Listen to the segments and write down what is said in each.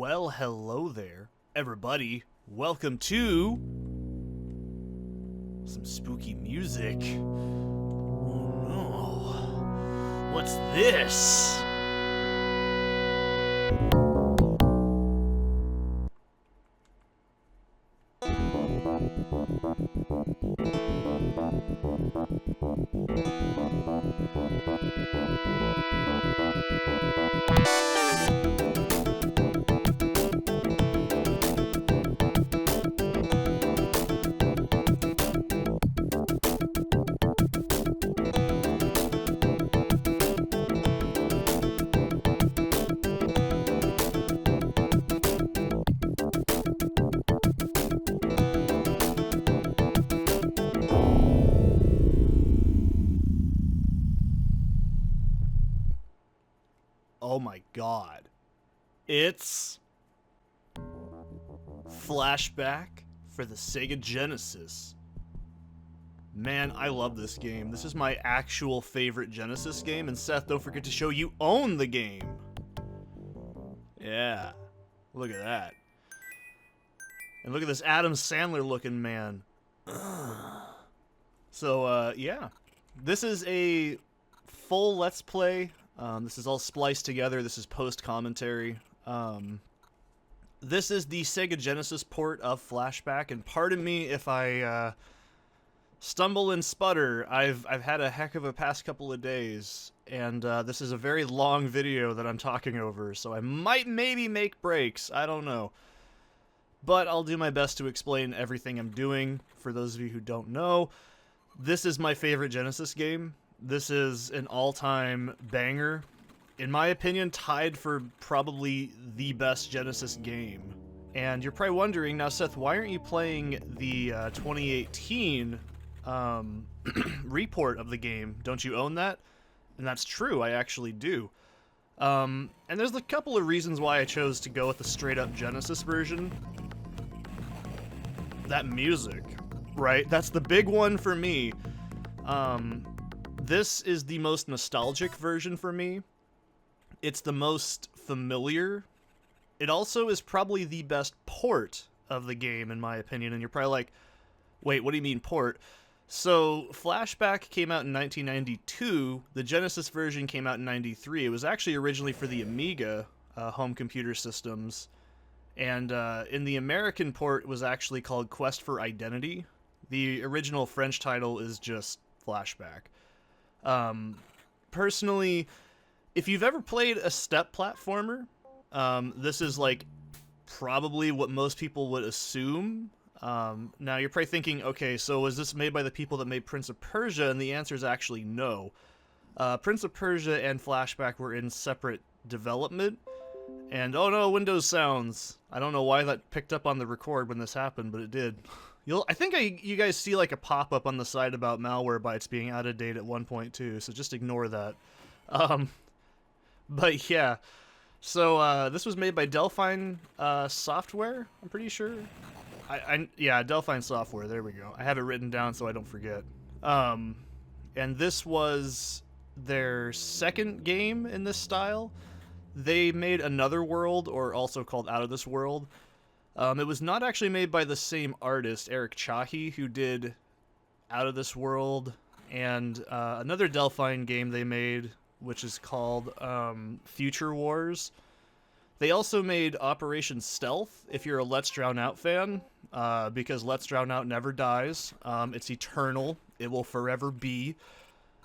Well, hello there, everybody. Welcome to some spooky music. Oh no. What's this? Oh my god. It's Flashback for the Sega Genesis. Man, I love this game. This is my actual favorite Genesis game, and Seth, don't forget to show you own the game. Yeah. Look at that. And look at this Adam Sandler looking man. So, yeah. This is a full Let's Play. This is all spliced together. This is post-commentary. This is the Sega Genesis port of Flashback, and pardon me if I stumble and sputter. I've had a heck of a past couple of days, and this is a very long video that I'm talking over, so I might maybe make breaks. I don't know. But I'll do my best to explain everything I'm doing. For those of you who don't know, this is my favorite Genesis game. This is an all-time banger. In my opinion, tied for probably the best Genesis game. And you're probably wondering, now Seth, why aren't you playing the 2018 report of the game? Don't you own that? And that's true, I actually do. And there's a couple of reasons why I chose to go with the straight-up Genesis version. That music, right? That's the big one for me. This is the most nostalgic version for me. It's the most familiar. It also is probably the best port of the game, in my opinion. And you're probably like, wait, what do you mean port? So, Flashback came out in 1992. The Genesis version came out in 93. It was actually originally for the Amiga home computer systems. And in the American port, it was actually called Quest for Identity. The original French title is just Flashback. Personally, if you've ever played a step platformer, this is like probably what most people would assume. Now you're probably thinking, okay, so was this made by the people that made Prince of Persia? And the answer is actually no. Prince of Persia and Flashback were in separate development. And oh no, Windows sounds. I don't know why that picked up on the record when this happened, but it did. I think you guys see like a pop-up on the side about malware bytes being out of date at 1.2, so just ignore that. But yeah, so this was made by Delphine Software, I'm pretty sure. Yeah, Delphine Software, there we go. I have it written down so I don't forget. And this was their second game in this style. They made Another World, or also called Out of This World. It was not actually made by the same artist, Eric Chahi, who did Out of This World, and another Delphine game they made, which is called Future Wars. They also made Operation Stealth, if you're a Let's Drown Out fan, because Let's Drown Out never dies. It's eternal. It will forever be.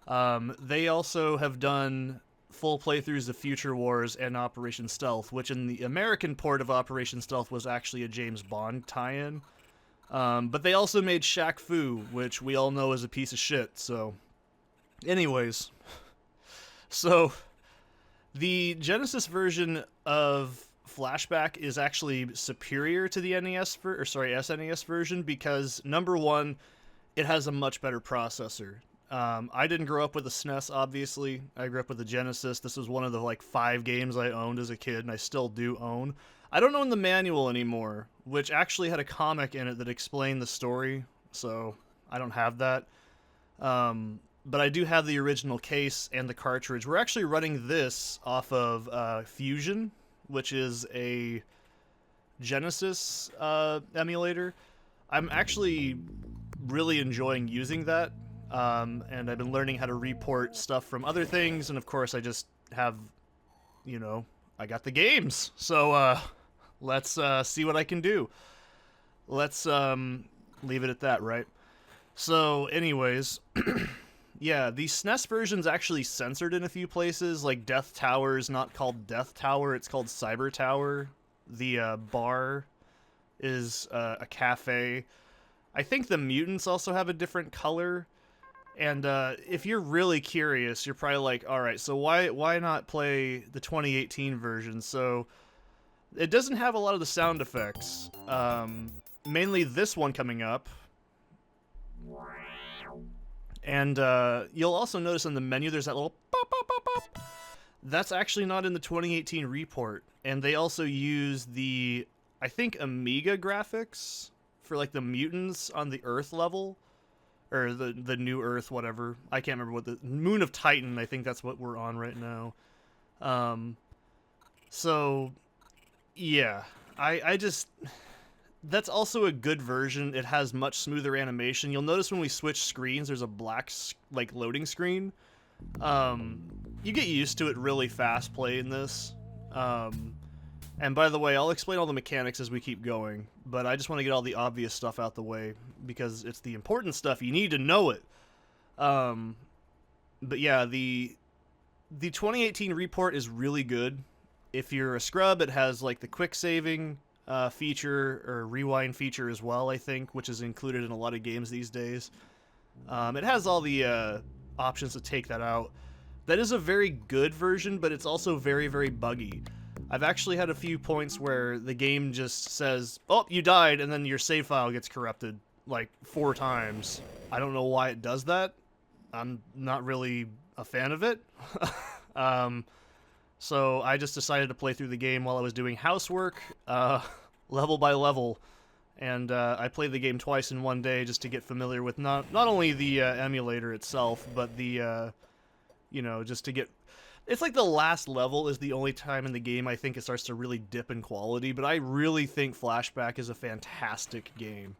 They also have done full playthroughs of Future Wars and Operation Stealth, which in the American port of Operation Stealth was actually a James Bond tie-in. But they also made Shaq Fu, which we all know is a piece of shit, so... Anyways. So, the Genesis version of Flashback is actually superior to the SNES version because, number one, it has a much better processor. I didn't grow up with a SNES, obviously. I grew up with the Genesis. This was one of the, 5 games I owned as a kid, and I still do own. I don't own the manual anymore, which actually had a comic in it that explained the story, so I don't have that. But I do have the original case and the cartridge. We're actually running this off of Fusion, which is a Genesis emulator. I'm actually really enjoying using that, and I've been learning how to report stuff from other things, and of course I just have, you know, I got the games, so let's see what I can do. Let's leave it at that, right? So, anyways, yeah, the SNES version's actually censored in a few places. Like Death Tower is not called Death Tower; it's called Cyber Tower. The bar is a cafe. I think the mutants also have a different color. And if you're really curious, you're probably like, all right, so why not play the 2018 version? So it doesn't have a lot of the sound effects. Mainly this one coming up. And you'll also notice in the menu there's that little pop, pop, pop, pop. That's actually not in the 2018 report. And they also use the, I think, Amiga graphics for like the mutants on the Earth level. Or the new Earth, whatever. I can't remember what the... Moon of Titan, I think that's what we're on right now. So, yeah. I just... That's also a good version. It has much smoother animation. You'll notice when we switch screens, there's a black, like, loading screen. You get used to it really fast playing this. And by the way, I'll explain all the mechanics as we keep going, but I just want to get all the obvious stuff out the way, because it's the important stuff. You need to know it. But yeah, the 2018 report is really good. If you're a scrub, it has like the quick saving feature, or rewind feature as well, I think, which is included in a lot of games these days. It has all the options to take that out. That is a very good version, but it's also very, very buggy. I've actually had a few points where the game just says, oh, you died, and then your save file gets corrupted, like, 4 times. I don't know why it does that. I'm not really a fan of it. So I just decided to play through the game while I was doing housework, level by level. And I played the game twice in one day just to get familiar with not only the emulator itself, but the, you know, just to get... It's like the last level is the only time in the game I think it starts to really dip in quality, but I really think Flashback is a fantastic game.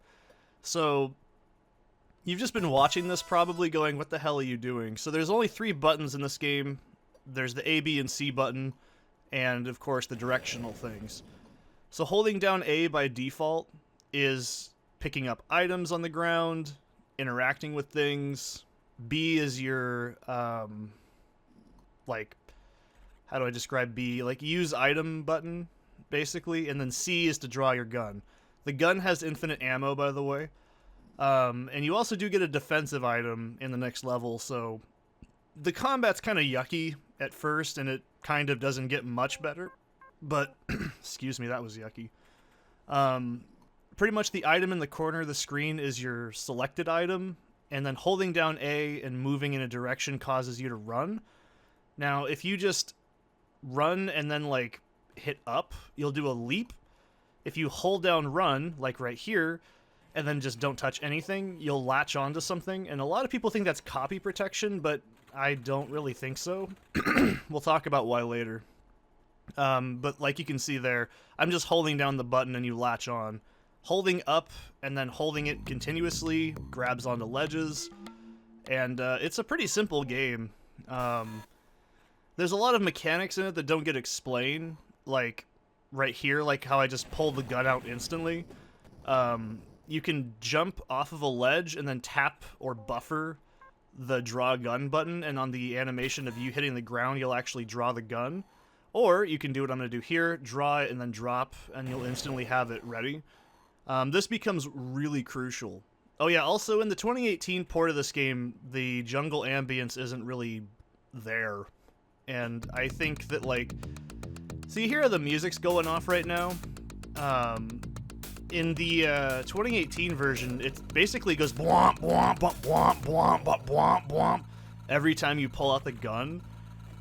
So, you've just been watching this probably going, what the hell are you doing? So there's only 3 buttons in this game. There's the A, B, and C button, and of course the directional things. So holding down A by default is picking up items on the ground, interacting with things. B is your, like, how do I describe B? Like, use item button, basically, and then C is to draw your gun. The gun has infinite ammo, by the way. And you also do get a defensive item in the next level, so the combat's kind of yucky at first, and it kind of doesn't get much better. But, excuse me, that was yucky. Pretty much the item in the corner of the screen is your selected item, and then holding down A and moving in a direction causes you to run. Now, if you just run and then, like, hit up, you'll do a leap. If you hold down run, like right here, and then just don't touch anything, you'll latch onto something. And a lot of people think that's copy protection, but I don't really think so. We'll talk about why later. But like you can see there, I'm just holding down the button and you latch on. Holding up and then holding it continuously grabs onto ledges. And it's a pretty simple game. There's a lot of mechanics in it that don't get explained, like right here, like how I just pull the gun out instantly. You can jump off of a ledge and then tap or buffer the draw gun button, and on the animation of you hitting the ground, you'll actually draw the gun. Or you can do what I'm going to do here, draw it and then drop, and you'll instantly have it ready. This becomes really crucial. Oh yeah, also in the 2018 port of this game, the jungle ambience isn't really there. And I think that, like... So you hear how the music's going off right now? In the 2018 version, it basically goes bwomp, bwomp, bwomp, bwomp, bwomp, bwomp, bwomp, bwomp every time you pull out the gun.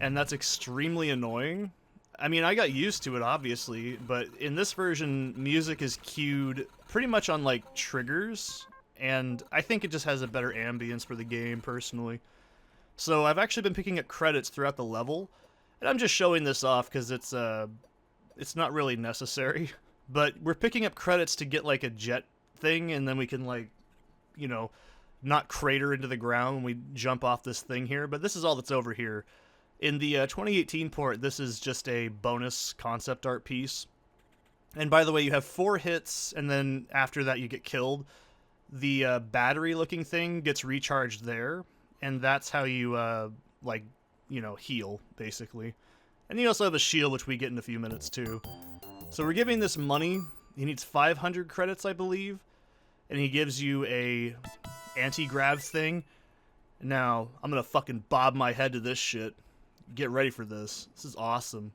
And that's extremely annoying. I mean, I got used to it, obviously, but in this version, music is cued pretty much on, like, triggers. And I think it just has a better ambience for the game, personally. So I've actually been picking up credits throughout the level, and I'm just showing this off because it's not really necessary. but we're picking up credits to get like a jet thing, and then we can like, you know, not crater into the ground when we jump off this thing here. But this is all that's over here. In the 2018 port, this is just a bonus concept art piece. And by the way, you have 4 hits, and then after that you get killed. The battery-looking thing gets recharged there, and that's how you, like, you know, heal, basically. And you also have a shield, which we get in a few minutes, too. So we're giving this money. He needs 500 credits, I believe. And he gives you a anti-grav thing. Now, I'm gonna fucking bob my head to this shit. Get ready for this. This is awesome.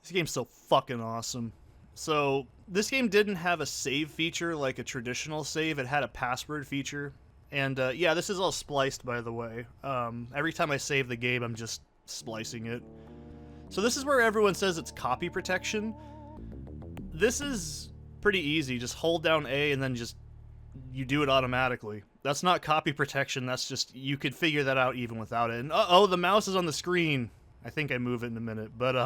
This game's so fucking awesome. So, this game didn't have a save feature like a traditional save. It had a password feature. And, yeah, this is all spliced, by the way. Every time I save the game, I'm just splicing it. So this is where everyone says it's copy protection. This is pretty easy. Just hold down A and then just, you do it automatically. That's not copy protection. That's just, you could figure that out even without it. And, uh-oh, the mouse is on the screen. I think I move it in a minute. But,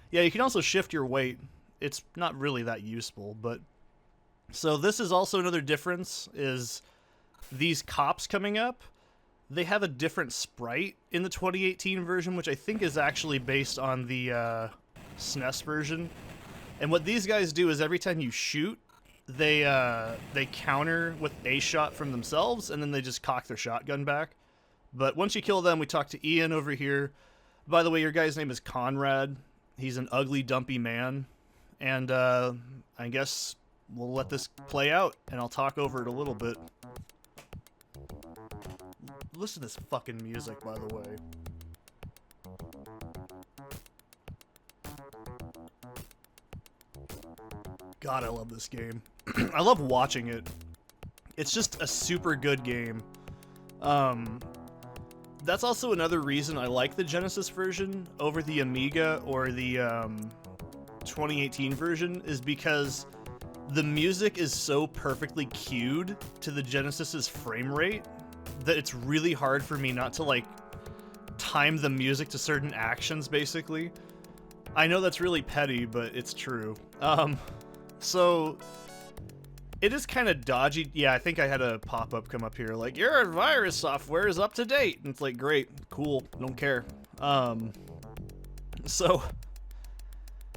yeah, you can also shift your weight. It's not really that useful, but... So this is also another difference, is these cops coming up, they have a different sprite in the 2018 version, which I think is actually based on the SNES version. And what these guys do is every time you shoot, they counter with a shot from themselves, and then they just cock their shotgun back. But once you kill them, we talk to Ian over here. By the way, your guy's name is Conrad. He's an ugly, dumpy man. And I guess we'll let this play out, and I'll talk over it a little bit. Listen to this fucking music, by the way. God, I love this game. I love watching it. It's just a super good game. That's also another reason I like the Genesis version over the Amiga or the 2018 version, is because the music is so perfectly cued to the Genesis's frame rate that it's really hard for me not to, like, time the music to certain actions, basically. I know that's really petty, but it's true. So it is kind of dodgy. Yeah, I think I had a pop-up come up here, like, your virus software is up to date. And it's like, great, cool, don't care. So,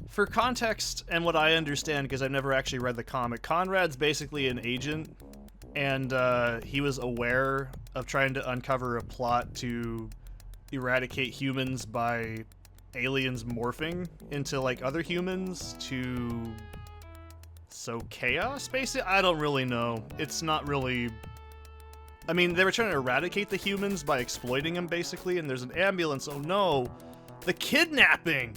for context and what I understand, because I've never actually read the comic, Conrad's basically an agent, and he was aware of trying to uncover a plot to eradicate humans by aliens morphing into, like, other humans to sow chaos, basically? I don't really know. It's not really... I mean, they were trying to eradicate the humans by exploiting them, basically, and there's an ambulance. Oh no! The kidnapping!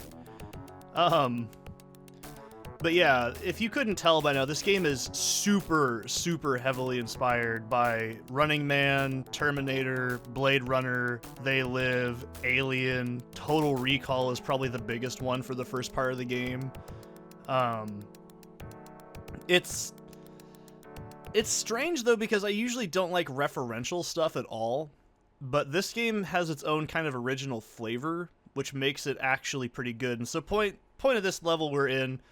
But yeah, if you couldn't tell by now, this game is super, super heavily inspired by Running Man, Terminator, Blade Runner, They Live, Alien. Total Recall is probably the biggest one for the first part of the game. It's strange, though, because I usually don't like referential stuff at all, but this game has its own kind of original flavor, which makes it actually pretty good. And so point of this level we're in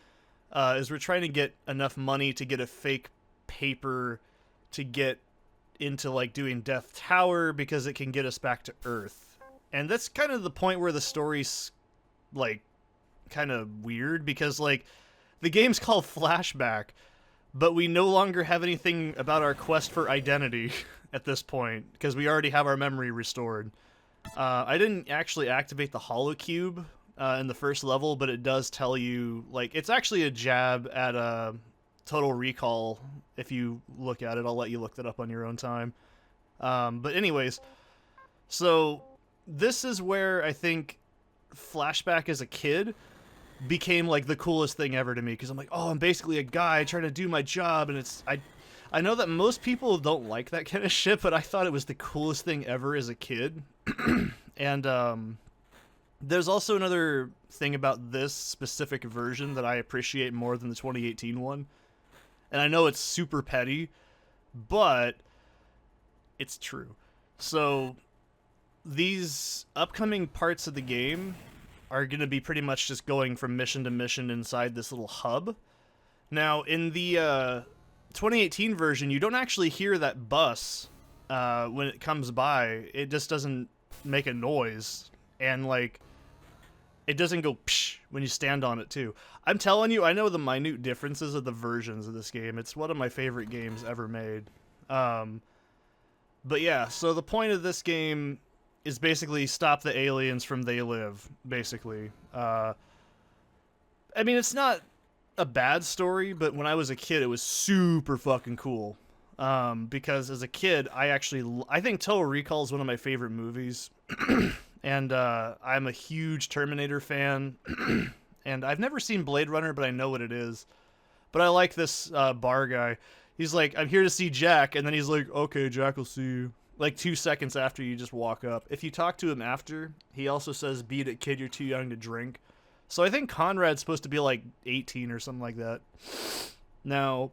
is we're trying to get enough money to get a fake paper to get into, like, doing Death Tower, because it can get us back to Earth. And that's kind of the point where the story's, like, kind of weird, because, like, the game's called Flashback, but we no longer have anything about our quest for identity at this point, because we already have our memory restored. I didn't actually activate the holocube in the first level, but it does tell you, like, it's actually a jab at Total Recall. If you look at it, I'll let you look that up on your own time. But anyways, so this is where I think Flashback as a kid became, like, the coolest thing ever to me, because I'm like, oh, I'm basically a guy trying to do my job, and it's... I know that most people don't like that kind of shit, but I thought it was the coolest thing ever as a kid. And, There's also another thing about this specific version that I appreciate more than the 2018 one. And I know it's super petty, but it's true. So these upcoming parts of the game are going to be pretty much just going from mission to mission inside this little hub. Now, in the 2018 version, you don't actually hear that bus when it comes by. It just doesn't make a noise. And, like, it doesn't go psh when you stand on it, too. I'm telling you, I know the minute differences of the versions of this game. It's one of my favorite games ever made. But yeah, so the point of this game is basically stop the aliens from They Live, basically. I mean, it's not a bad story, but when I was a kid, it was super fucking cool. Because as a kid, I think Total Recall is one of my favorite movies. And I'm a huge Terminator fan. And I've never seen Blade Runner, but I know what it is. But I like this bar guy. He's like, I'm here to see Jack, and then he's like, okay, Jack will see you. Like 2 seconds after you just walk up. If you talk to him after, he also says, beat it, kid, you're too young to drink. So I think Conrad's supposed to be like 18 or something like that. Now,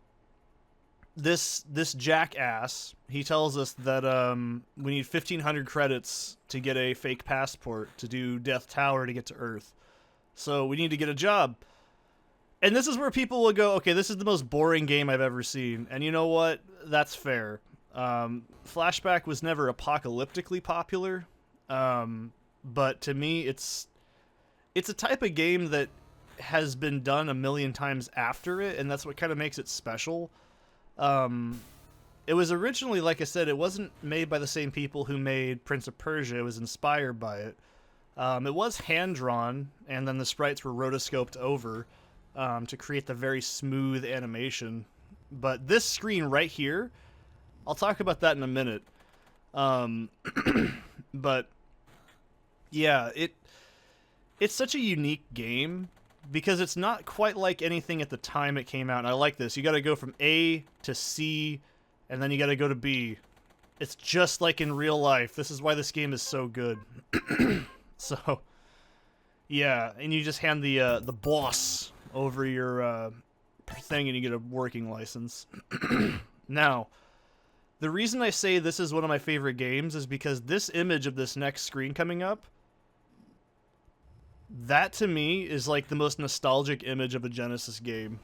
this jackass, he tells us that we need 1,500 credits to get a fake passport to do Death Tower to get to Earth. So we need to get a job. And this is where people will go, okay, this is the most boring game I've ever seen. And you know what? That's fair. Flashback was never apocalyptically popular. But to me, it's a type of game that has been done a million times after it, and that's what kind of makes it special. It was originally, like I said, it wasn't made by the same people who made Prince of Persia. It was inspired by it. It was hand-drawn, and then the sprites were rotoscoped over to create the very smooth animation. But this screen right here, I'll talk about that in a minute. But yeah, it's such a unique game because it's not quite like anything at the time it came out. And I like this. You got to go from A to C, and then you got to go to B. It's just like in real life. This is why this game is so good. So, yeah, and you just hand the boss over your thing, and you get a working license. Now, the reason I say this is one of my favorite games is because this image of this next screen coming up, that to me is like the most nostalgic image of a Genesis game.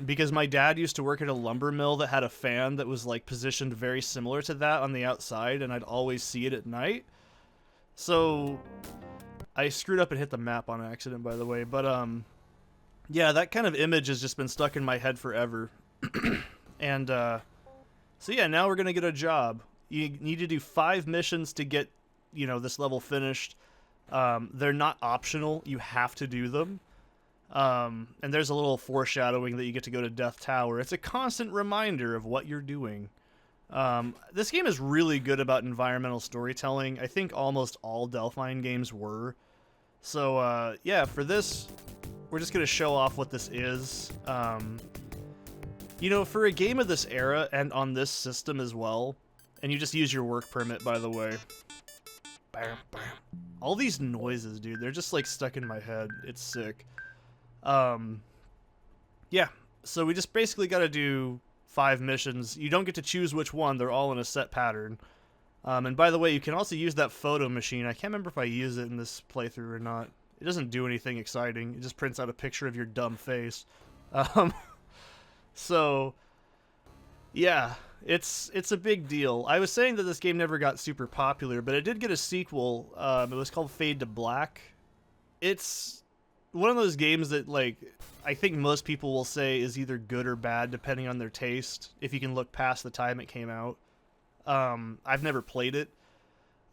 Because my dad used to work at a lumber mill that had a fan that was like positioned very similar to that on the outside, and I'd always see it at night. So I screwed up and hit the map on accident, by the way. But yeah, that kind of image has just been stuck in my head forever. And so yeah, now we're gonna get a job. You need to do 5 missions to get, you know, this level finished. They're not optional. You have to do them. And there's a little foreshadowing that you get to go to Death Tower. It's a constant reminder of what you're doing. This game is really good about environmental storytelling. I think almost all Delphine games were. So, yeah, for this, we're just going to show off what this is. You know, for a game of this era and on this system as well, and you just use your work permit, by the way. Bam, bam. All these noises, dude, they're just like stuck in my head. It's sick. Yeah, so we just basically got to do 5 missions. You don't get to choose which one. They're all in a set pattern. And by the way, you can also use that photo machine. I can't remember if I use it in this playthrough or not. It doesn't do anything exciting. It just prints out a picture of your dumb face. So, yeah, it's a big deal. I was saying that this game never got super popular, but it did get a sequel. It was called Fade to Black. It's one of those games that, like, I think most people will say is either good or bad depending on their taste, if you can look past the time it came out. I've never played it,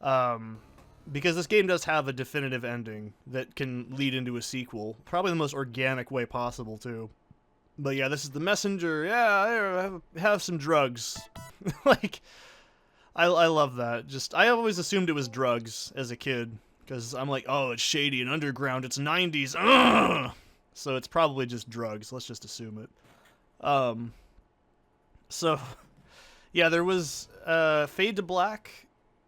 because this game does have a definitive ending that can lead into a sequel. Probably the most organic way possible, too. But yeah, this is the messenger. Yeah, have some drugs. Like, I love that. Just, I always assumed it was drugs as a kid. Because I'm like, oh, it's shady and underground. It's 90s. Ugh! So it's probably just drugs. Let's just assume it. So, yeah, there was Fade to Black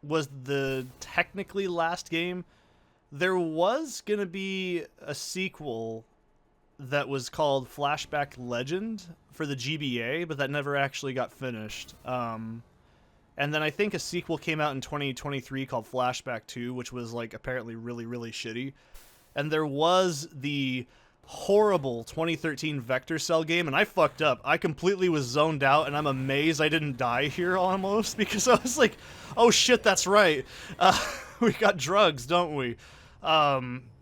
was the technically last game there was gonna be a sequel that was called Flashback Legend for the GBA, but that never actually got finished. And then I think a sequel came out in 2023 called Flashback 2, which was like apparently really, really shitty. And there was the horrible 2013 Vector Cell game, and I fucked up. I completely was zoned out, and I'm amazed I didn't die here almost, because I was like, oh shit, that's right. We got drugs, don't we?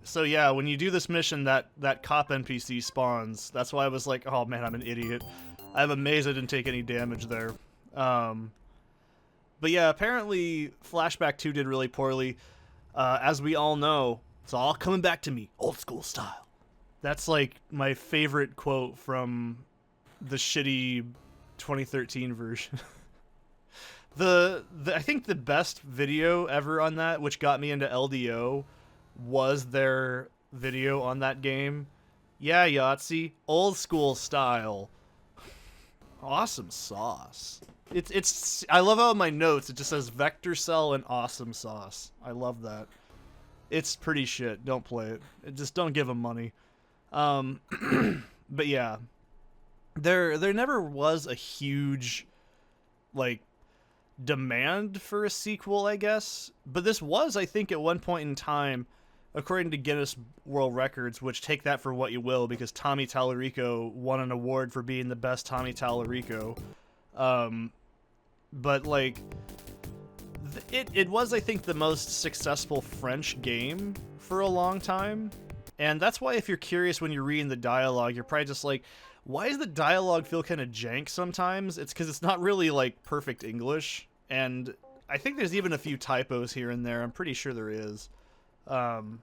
So yeah, when you do this mission, that cop NPC spawns. That's why I was like, oh man, I'm an idiot. I'm amazed I didn't take any damage there. But yeah, apparently Flashback 2 did really poorly. As we all know, it's all coming back to me, old school style. That's like my favorite quote from the shitty 2013 version. I think the best video ever on that, which got me into LDO, was their video on that game. Yeah, Yahtzee, old school style. Awesome sauce. It's I love how in my notes it just says Vector Cell and awesome sauce. I love that. It's pretty shit. Don't play it. Just don't give them money. But yeah, there never was a huge like demand for a sequel, I guess. But this was, I think, at one point in time, according to Guinness World Records, which take that for what you will, because Tommy Tallarico won an award for being the best Tommy Tallarico. But like, it was, I think, the most successful French game for a long time. And that's why if you're curious when you're reading the dialogue, you're probably just like, why does the dialogue feel kind of jank sometimes? It's because it's not really like perfect English. And I think there's even a few typos here and there. I'm pretty sure there is. And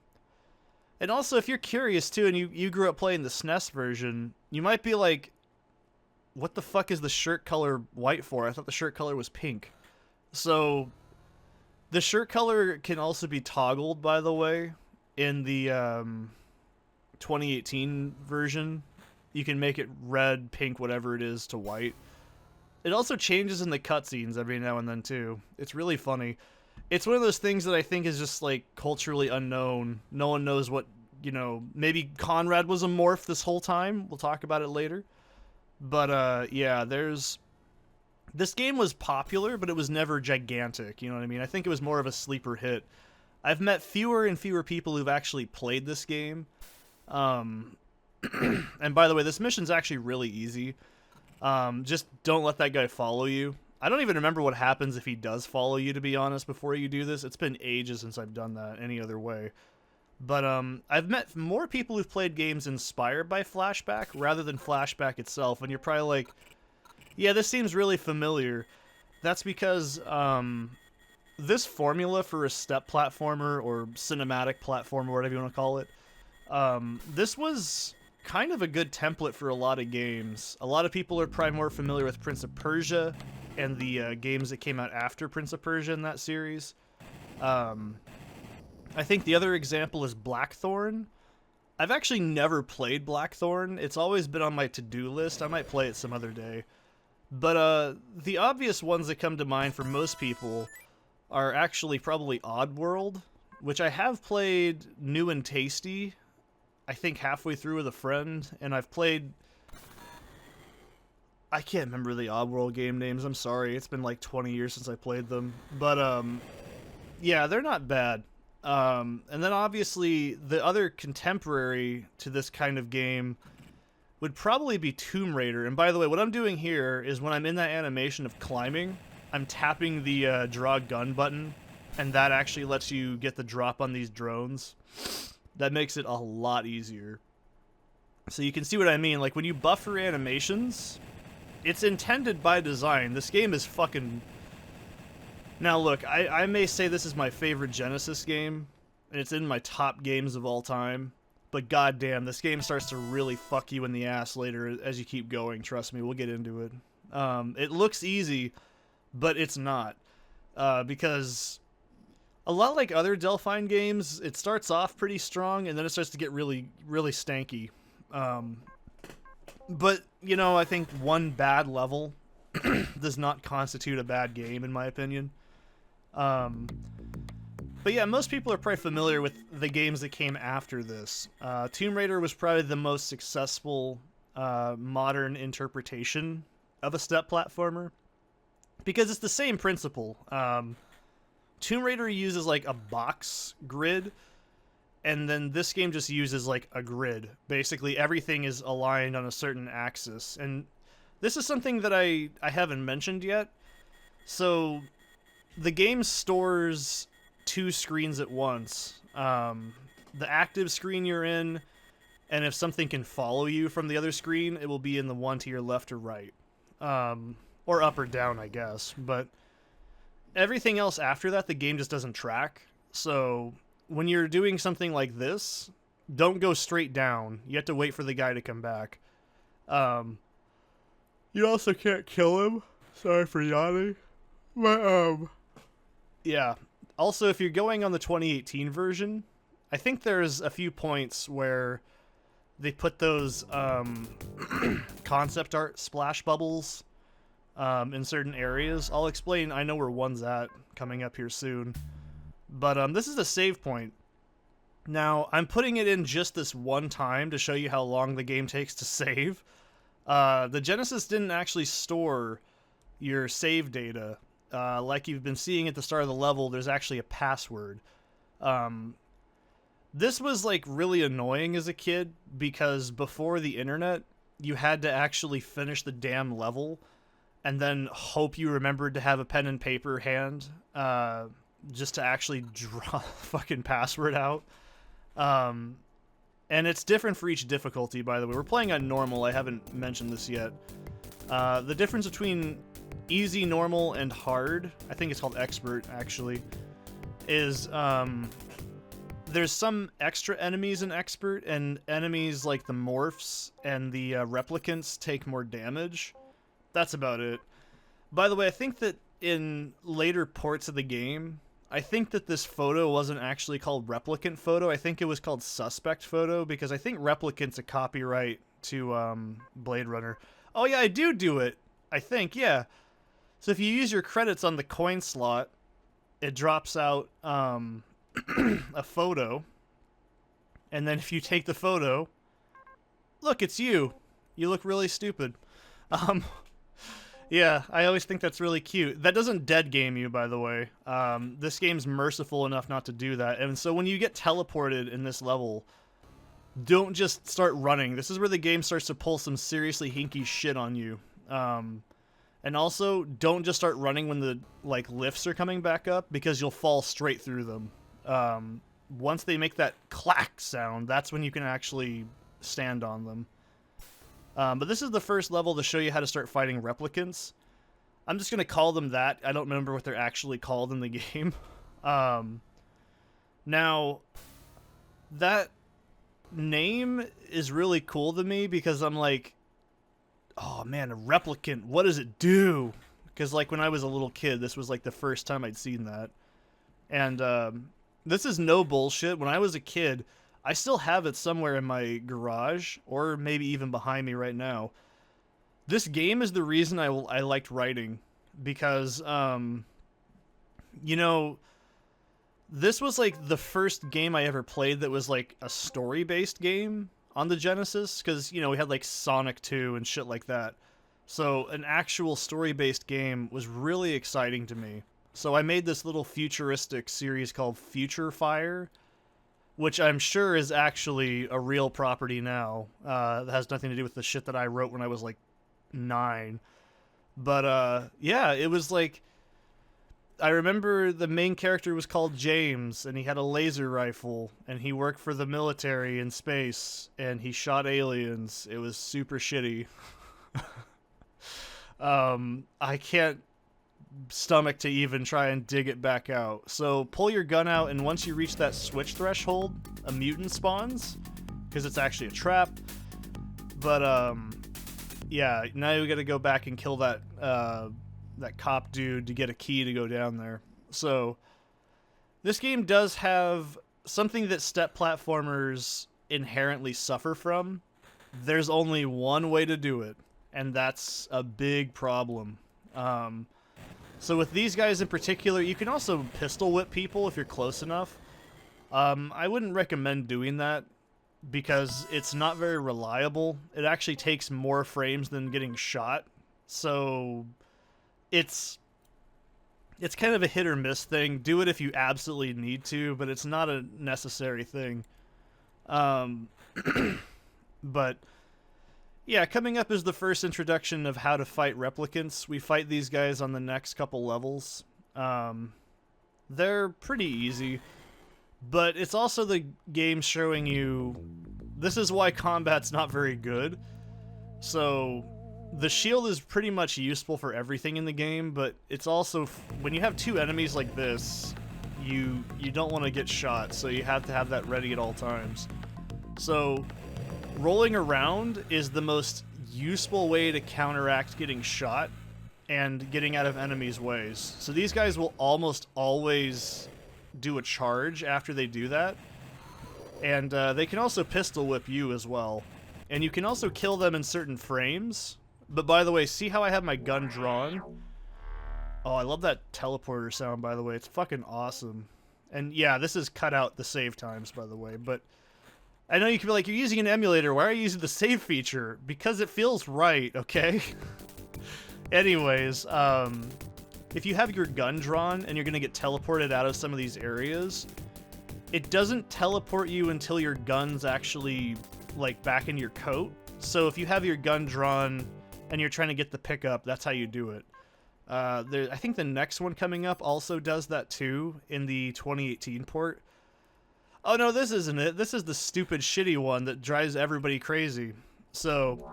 also, if you're curious too, and you grew up playing the SNES version, you might be like, what the fuck is the shirt color white for? I thought the shirt color was pink. So the shirt color can also be toggled, by the way, in the 2018 version. You can make it red, pink, whatever it is, to white. It also changes in the cutscenes every now and then too. It's really funny. It's one of those things that I think is just like culturally unknown. No one knows what, you know, maybe Conrad was a morph this whole time. We'll talk about it later. But yeah, this game was popular, but it was never gigantic, you know what I mean? I think it was more of a sleeper hit. I've met fewer and fewer people who've actually played this game. And by the way, this mission's actually really easy. Just don't let that guy follow you. I don't even remember what happens if he does follow you, to be honest, before you do this. It's been ages since I've done that any other way. But I've met more people who've played games inspired by Flashback rather than Flashback itself, and you're probably like, yeah, this seems really familiar. That's because this formula for a step platformer or cinematic platformer, whatever you want to call it, this was kind of a good template for a lot of games. A lot of people are probably more familiar with Prince of Persia and the games that came out after Prince of Persia in that series. I think the other example is Blackthorn. I've actually never played Blackthorn. It's always been on my to-do list. I might play it some other day. But the obvious ones that come to mind for most people are actually probably Oddworld, which I have played new and tasty, I think halfway through with a friend, and I've played... I can't remember the Oddworld game names, I'm sorry. It's been like 20 years since I played them. But, yeah, they're not bad. And then obviously the other contemporary to this kind of game would probably be Tomb Raider. And by the way, what I'm doing here is when I'm in that animation of climbing, I'm tapping the draw gun button, and that actually lets you get the drop on these drones. That makes it a lot easier. So you can see what I mean. Like when you buffer animations, it's intended by design. This game is fucking... Now look, I may say this is my favorite Genesis game, and it's in my top games of all time, but goddamn, this game starts to really fuck you in the ass later as you keep going, trust me, we'll get into it. It looks easy, but it's not, because a lot like other Delphine games, it starts off pretty strong, and then it starts to get really, really stanky. But, you know, I think one bad level does not constitute a bad game, in my opinion. But But yeah, most people are probably familiar with the games that came after this. Tomb Raider was probably the most successful modern interpretation of a step platformer, because it's the same principle. Tomb Raider uses like a box grid, and then this game just uses like a grid. Basically, everything is aligned on a certain axis, and this is something that I haven't mentioned yet. So the game stores 2 screens at once. The active screen you're in, and if something can follow you from the other screen, it will be in the one to your left or right. Or up or down, I guess. But everything else after that, the game just doesn't track. So when you're doing something like this, don't go straight down. You have to wait for the guy to come back. You also can't kill him. Sorry for yawning. But, yeah. Also, if you're going on the 2018 version, I think there's a few points where they put those concept art splash bubbles in certain areas. I'll explain. I know where one's at coming up here soon. But this is a save point. Now, I'm putting it in just this one time to show you how long the game takes to save. The Genesis didn't actually store your save data. Like you've been seeing at the start of the level, there's actually a password. This was like really annoying as a kid, because before the internet, you had to actually finish the damn level and then hope you remembered to have a pen and paper hand just to actually draw the fucking password out. And it's different for each difficulty, by the way. We're playing on normal. I haven't mentioned this yet. The difference between easy, normal, and hard, I think it's called expert, actually, is there's some extra enemies in expert, and enemies like the morphs and the replicants take more damage. That's about it. By the way, I think that in later ports of the game, I think that this photo wasn't actually called replicant photo. I think it was called suspect photo, because I think replicant's a copyright to Blade Runner. Oh yeah, I do it. I think, yeah. So if you use your credits on the coin slot, it drops out a photo. And then if you take the photo, look, it's you. You look really stupid. Yeah, I always think that's really cute. That doesn't dead game you, by the way. This game's merciful enough not to do that. And so when you get teleported in this level, don't just start running. This is where the game starts to pull some seriously hinky shit on you. And also, don't just start running when the lifts are coming back up, because you'll fall straight through them. Once they make that clack sound, that's when you can actually stand on them. But this is the first level to show you how to start fighting replicants. I'm just going to call them that. I don't remember what they're actually called in the game. Now, that name is really cool to me, because I'm like, oh man, a replicant, what does it do? Because like when I was a little kid, this was like the first time I'd seen that. And this is no bullshit. When I was a kid, I still have it somewhere in my garage, or maybe even behind me right now. This game is the reason I liked writing, because, you know, this was like the first game I ever played that was like a story-based game on the Genesis, because, you know, we had like Sonic 2 and shit like that. So an actual story-based game was really exciting to me. So I made this little futuristic series called Future Fire, which I'm sure is actually a real property now. That has nothing to do with the shit that I wrote when I was like 9. But yeah, it was like, I remember the main character was called James, and he had a laser rifle, and he worked for the military in space, and he shot aliens. It was super shitty. I can't stomach to even try and dig it back out. So pull your gun out, and once you reach that switch threshold, a mutant spawns, because it's actually a trap. But yeah, now we gotta go back and kill that that cop dude to get a key to go down there. So this game does have something that step platformers inherently suffer from. There's only one way to do it, and that's a big problem. So with these guys in particular, you can also pistol whip people if you're close enough. I wouldn't recommend doing that because it's not very reliable. It actually takes more frames than getting shot. So it's kind of a hit or miss thing. Do it if you absolutely need to, but it's not a necessary thing. But yeah, coming up is the first introduction of how to fight replicants. We fight these guys on the next couple levels. They're pretty easy, but it's also the game showing you this is why combat's not very good. So the shield is pretty much useful for everything in the game, but it's also, when you have two enemies like this, you don't want to get shot, so you have to have that ready at all times. So rolling around is the most useful way to counteract getting shot and getting out of enemies' ways. So these guys will almost always do a charge after they do that. And they can also pistol whip you as well. And you can also kill them in certain frames. But by the way, see how I have my gun drawn? Oh, I love that teleporter sound, by the way. It's fucking awesome. And yeah, this is cut out the save times, by the way, but I know you can be like, you're using an emulator, why are you using the save feature? Because it feels right, okay? Anyways, if you have your gun drawn and you're gonna get teleported out of some of these areas, it doesn't teleport you until your gun's actually, like, back in your coat. So if you have your gun drawn and you're trying to get the pickup, that's how you do it. I think the next one coming up also does that too, in the 2018 port. Oh no, this isn't it. This is the stupid shitty one that drives everybody crazy. So,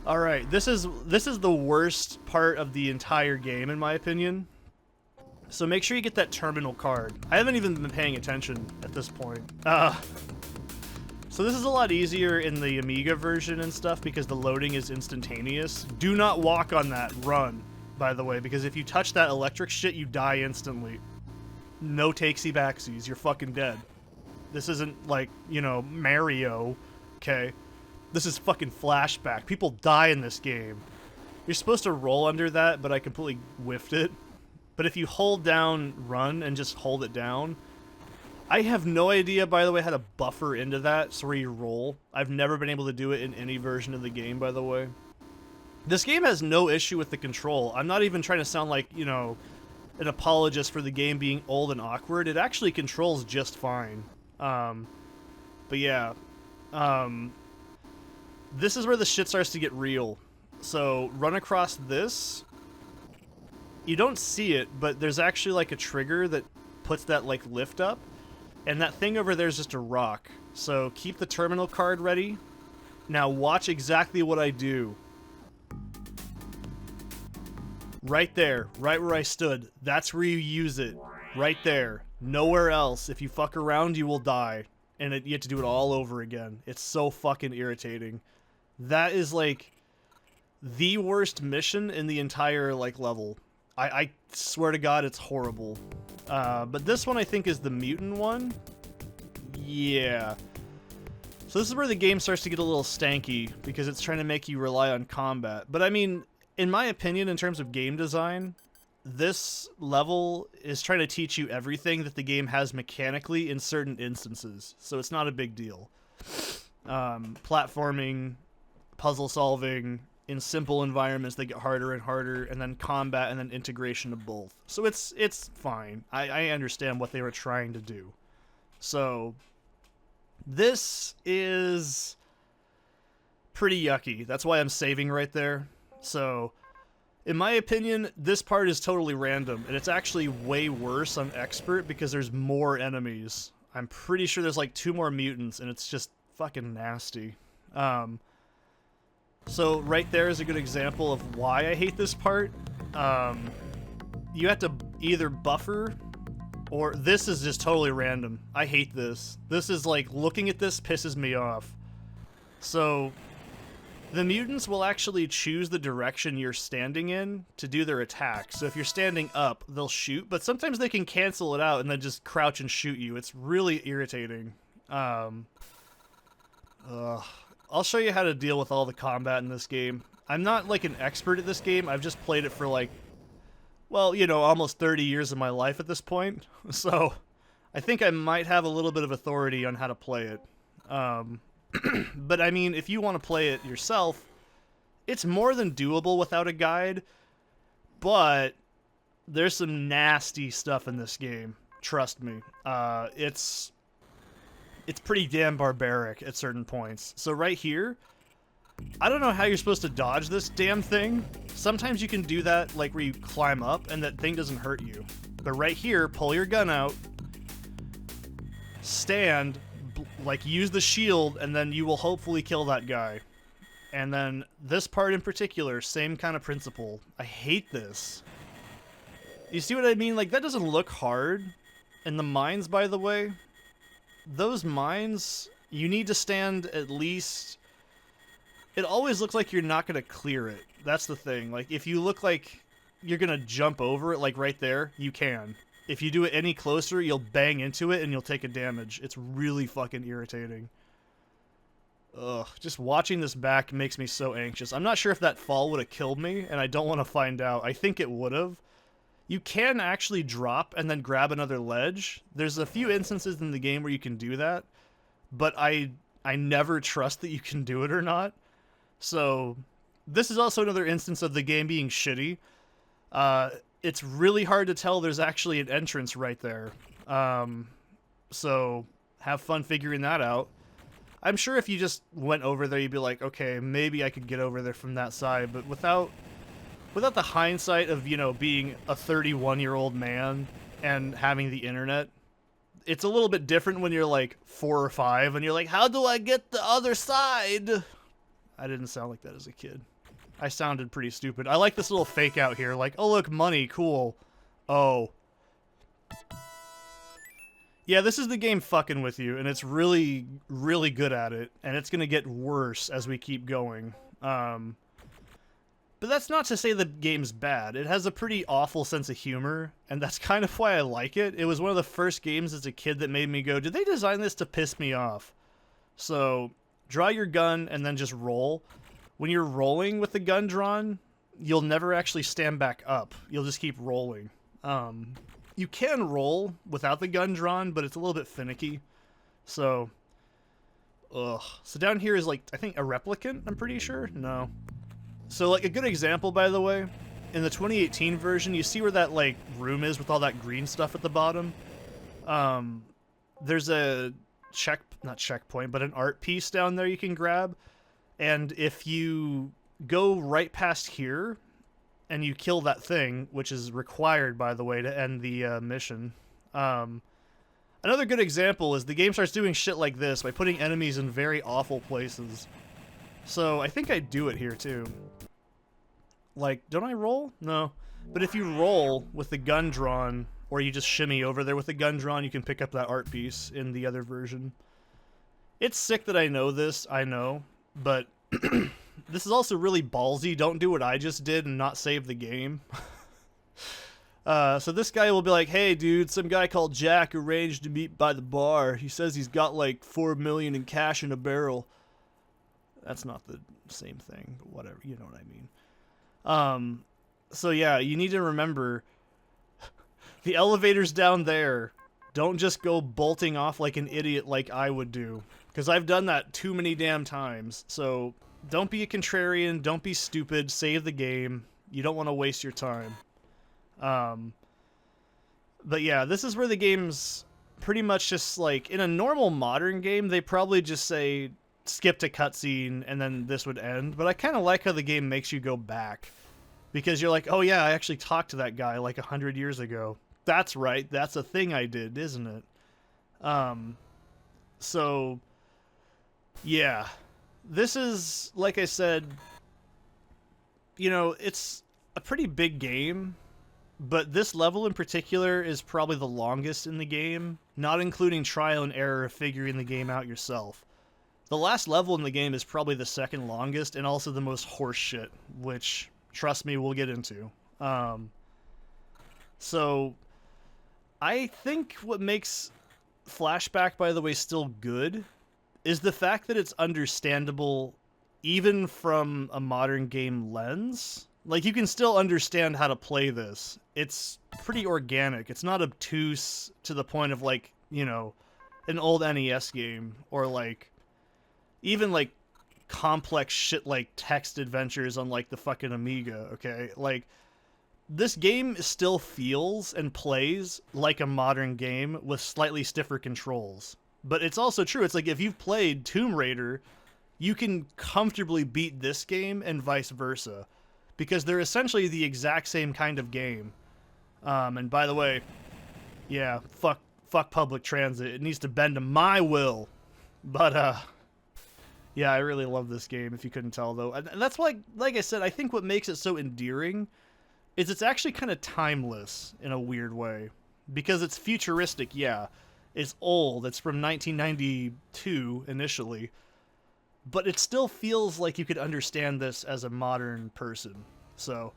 alright, this is the worst part of the entire game in my opinion. So make sure you get that terminal card. I haven't even been paying attention at this point. So this is a lot easier in the Amiga version and stuff because the loading is instantaneous. Do not walk on that, run, by the way, because if you touch that electric shit, you die instantly. No takesy backsies, you're fucking dead. This isn't like, you know, Mario, okay? This is fucking Flashback. People die in this game. You're supposed to roll under that, but I completely whiffed it. But if you hold down run and just hold it down, I have no idea, by the way, how to buffer into that so where you roll. I've never been able to do it in any version of the game, by the way. This game has no issue with the control. I'm not even trying to sound like, you know, an apologist for the game being old and awkward. It actually controls just fine. But yeah. This is where the shit starts to get real. So, run across this. You don't see it, but there's actually like a trigger that puts that like lift up. And that thing over there is just a rock. So, keep the terminal card ready. Now watch exactly what I do. Right there, right where I stood. That's where you use it. Right there. Nowhere else. If you fuck around, you will die. And you have to do it all over again. It's so fucking irritating. That is, like, the worst mission in the entire, like, level. I swear to God, it's horrible. But this one, I think, is the mutant one. Yeah. So this is where the game starts to get a little stanky, because it's trying to make you rely on combat. But, I mean, in my opinion, in terms of game design, this level is trying to teach you everything that the game has mechanically in certain instances. So it's not a big deal. Platforming, puzzle solving, in simple environments they get harder and harder, and then combat and then integration of both. So it's fine. I understand what they were trying to do. So this is pretty yucky. That's why I'm saving right there. So in my opinion, this part is totally random, and it's actually way worse on Expert because there's more enemies. I'm pretty sure there's like 2 more mutants, and it's just fucking nasty. So right there is a good example of why I hate this part. You have to either buffer, or this is just totally random. I hate this. This is like, looking at this pisses me off. So the mutants will actually choose the direction you're standing in to do their attack. So if you're standing up, they'll shoot, but sometimes they can cancel it out and then just crouch and shoot you. It's really irritating. I'll show you how to deal with all the combat in this game. I'm not like an expert at this game. I've just played it for like well, you know, almost 30 years of my life at this point. So I think I might have a little bit of authority on how to play it. But I mean, if you want to play it yourself, it's more than doable without a guide, but there's some nasty stuff in this game. Trust me. It's pretty damn barbaric at certain points. So right here, I don't know how you're supposed to dodge this damn thing. Sometimes you can do that, like where you climb up and that thing doesn't hurt you. But right here, pull your gun out, stand, like use the shield, and then you will hopefully kill that guy. And then this part in particular, same kind of principle. I hate this. You see what I mean? Like, that doesn't look hard. And the mines, by the way, those mines, you need to stand at least... It always looks like you're not going to clear it. That's the thing. Like, if you look like you're going to jump over it, like right there, you can. If you do it any closer, you'll bang into it and you'll take a damage. It's really fucking irritating. Ugh, just watching this back makes me so anxious. I'm not sure if that fall would have killed me, and I don't want to find out. I think it would have. You can actually drop and then grab another ledge. There's a few instances in the game where you can do that, but I never trust that you can do it or not. So, this is also another instance of the game being shitty. It's really hard to tell there's actually an entrance right there. So, have fun figuring that out. I'm sure if you just went over there, you'd be like, okay, maybe I could get over there from that side, but without the hindsight of, you know, being a 31-year-old man and having the internet, it's a little bit different when you're like 4 or 5 and you're like, how do I get the other side? I didn't sound like that as a kid. I sounded pretty stupid. I like this little fake out here, like, oh look, money, cool. Oh. Yeah, this is the game fucking with you, and it's really, really good at it, and it's gonna get worse as we keep going. But that's not to say the game's bad. It has a pretty awful sense of humor, and that's kind of why I like it. It was one of the first games as a kid that made me go, did they design this to piss me off? So, draw your gun and then just roll. When you're rolling with the gun drawn, you'll never actually stand back up. You'll just keep rolling. You can roll without the gun drawn, but it's a little bit finicky. So, ugh. So down here is like, I think a replicant, I'm pretty sure? No. So like a good example, by the way, in the 2018 version, you see where that like room is with all that green stuff at the bottom? There's a not checkpoint, but an art piece down there you can grab. And if you go right past here and you kill that thing, which is required, by the way, to end the mission. Another good example is the game starts doing shit like this by putting enemies in very awful places. So I think I do it here too. Like, don't I roll? No. But if you roll with the gun drawn, or you just shimmy over there with the gun drawn, you can pick up that art piece in the other version. It's sick that I know this, I know, but this is also really ballsy. Don't do what I just did and not save the game. So this guy will be like, hey dude, some guy called Jack arranged to meet by the bar. He says he's got like 4 million in cash in a barrel. That's not the same thing, but whatever, you know what I mean. So yeah, you need to remember the elevator's down there. Don't just go bolting off like an idiot like I would do, because I've done that too many damn times. So don't be a contrarian, don't be stupid, save the game. You don't want to waste your time. But yeah, this is where the game's pretty much just like, in a normal modern game, they probably just say, skip to cutscene, and then this would end. But I kind of like how the game makes you go back. Because you're like, oh yeah, I actually talked to that guy like 100 years ago. That's right, that's a thing I did, isn't it? So, yeah. This is, like I said, you know, it's a pretty big game. But this level in particular is probably the longest in the game, not including trial and error of figuring the game out yourself. The last level in the game is probably the second longest and also the most horseshit, which, trust me, we'll get into. So, I think what makes Flashback, by the way, still good is the fact that it's understandable even from a modern game lens. Like, you can still understand how to play this. It's pretty organic. It's not obtuse to the point of, like, you know, an old NES game, or, like, even, like, complex shit like text adventures on, like, the fucking Amiga, okay? Like, this game still feels and plays like a modern game with slightly stiffer controls. But it's also true. It's like, if you've played Tomb Raider, you can comfortably beat this game and vice versa, because they're essentially the exact same kind of game. And by the way, yeah, fuck public transit. It needs to bend to my will. But yeah, I really love this game, if you couldn't tell, though. And that's why, like I said, I think what makes it so endearing is it's actually kind of timeless in a weird way, because it's futuristic. Yeah, it's old. It's from 1992 initially. But it still feels like you could understand this as a modern person. So,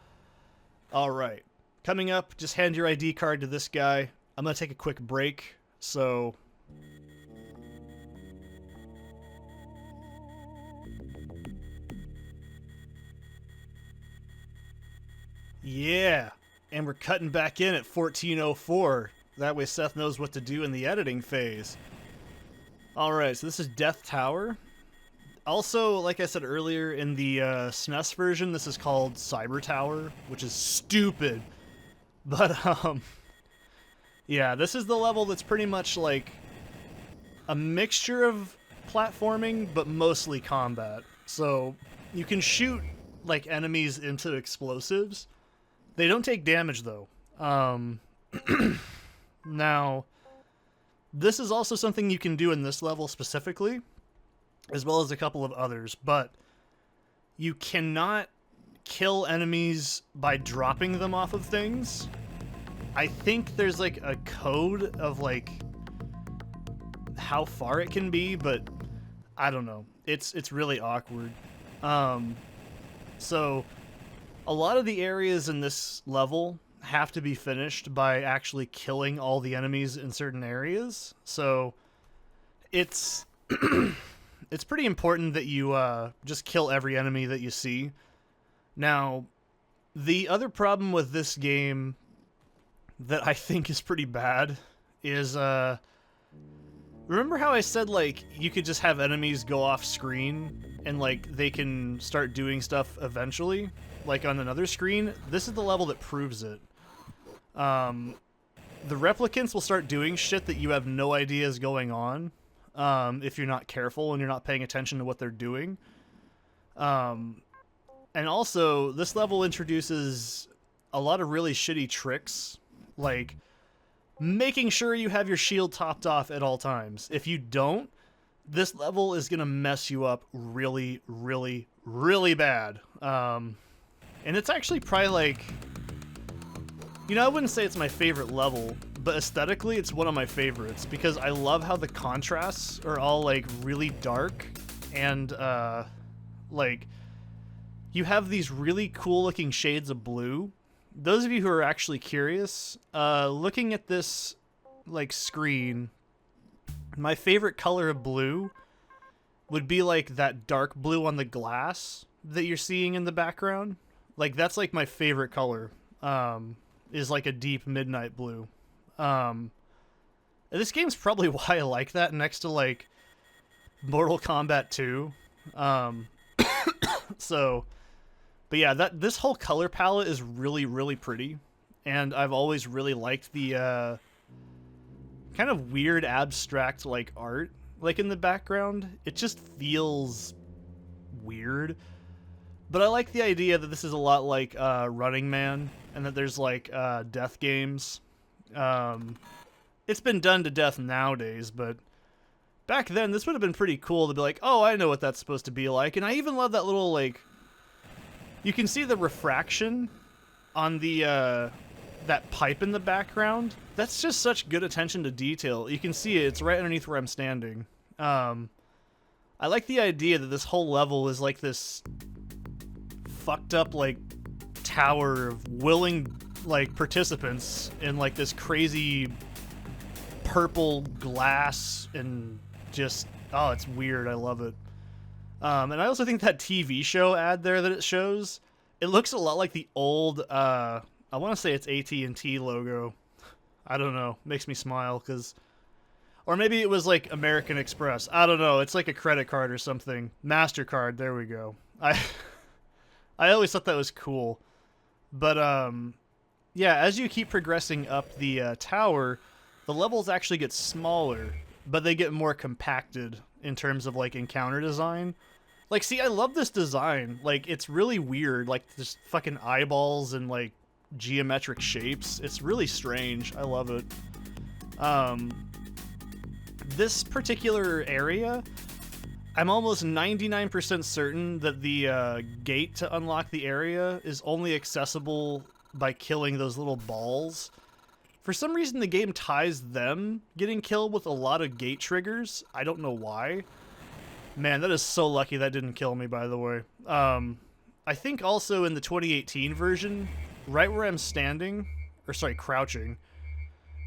alright. Coming up, just hand your ID card to this guy. I'm going to take a quick break, so... Yeah, and we're cutting back in at 14:04. That way Seth knows what to do in the editing phase. Alright, so this is Death Tower. Also, like I said earlier, in the SNES version, this is called Cyber Tower, which is stupid. But, yeah, this is the level that's pretty much like a mixture of platforming, but mostly combat. So, you can shoot, like, enemies into explosives. They don't take damage, though. Now, this is also something you can do in this level specifically, as well as a couple of others, but you cannot kill enemies by dropping them off of things. I think there's, like, a code of, like, how far it can be, but I don't know. It's really awkward. So a lot of the areas in this level have to be finished by actually killing all the enemies in certain areas. So it's it's pretty important that you just kill every enemy that you see. Now, the other problem with this game that I think is pretty bad is, remember how I said, like, you could just have enemies go off screen and, like, they can start doing stuff eventually, like on another screen? This is the level that proves it. The replicants will start doing shit that you have no idea is going on, if you're not careful and you're not paying attention to what they're doing. And also, this level introduces a lot of really shitty tricks, like making sure you have your shield topped off at all times. If you don't, this level is gonna mess you up really, really, really bad. And it's actually probably, like, you know, I wouldn't say it's my favorite level, but aesthetically it's one of my favorites, because I love how the contrasts are all, like, really dark, and like, you have these really cool looking shades of blue. Those of you who are actually curious, looking at this, like, screen, my favorite color of blue would be, like, that dark blue on the glass that you're seeing in the background. Like, that's, like, my favorite color, is, like, a deep midnight blue. This game's probably why I like that, next to, like, Mortal Kombat 2. So... But yeah, this whole color palette is really, really pretty, and I've always really liked the kind of weird, abstract, like, art, like, in the background. It just feels weird, but I like the idea that this is a lot like Running Man, and that there's, like, death games. It's been done to death nowadays, but back then this would have been pretty cool to be like, oh, I know what that's supposed to be like. And I even love that little, like, you can see the refraction on the, that pipe in the background. That's just such good attention to detail. You can see it. It's right underneath where I'm standing. I like the idea that this whole level is like this fucked up, like, tower of willing, like, participants in, like, this crazy purple glass, and just, oh, it's weird. I love it. And I also think that TV show ad there that it shows It looks a lot like the old, I want to say it's AT&T logo. I don't know. Makes me smile, because... Or maybe it was like American Express. I don't know. It's like a credit card or something. MasterCard, there we go. I always thought that was cool. But, yeah, as you keep progressing up the tower, the levels actually get smaller, but they get more compacted in terms of, like, encounter design. Like, see, I love this design. Like, it's really weird. Like, just fucking eyeballs and, like, geometric shapes. It's really strange. I love it. This particular area, I'm almost 99% certain that the gate to unlock the area is only accessible by killing those little balls. For some reason, the game ties them getting killed with a lot of gate triggers. I don't know why. Man, that is so lucky that didn't kill me, by the way. I think also in the 2018 version, right where I'm standing, or sorry, crouching,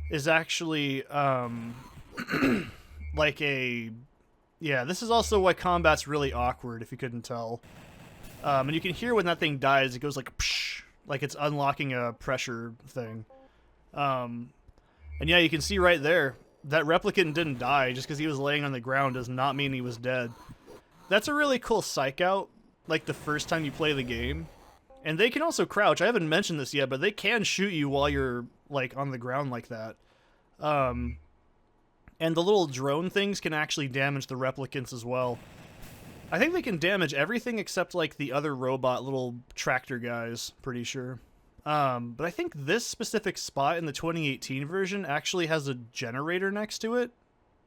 is actually, like a... Yeah, this is also why combat's really awkward, if you couldn't tell. And you can hear when that thing dies, it goes like, psh, like it's unlocking a pressure thing. And yeah, you can see right there, that replicant didn't die just because he was laying on the ground does not mean he was dead. That's a really cool psych out, like the first time you play the game. And they can also crouch. I haven't mentioned this yet, but they can shoot you while you're like on the ground like that. And the little drone things can actually damage the replicants as well. I think they can damage everything except like the other robot little tractor guys, pretty sure. But I think this specific spot in the 2018 version actually has a generator next to it.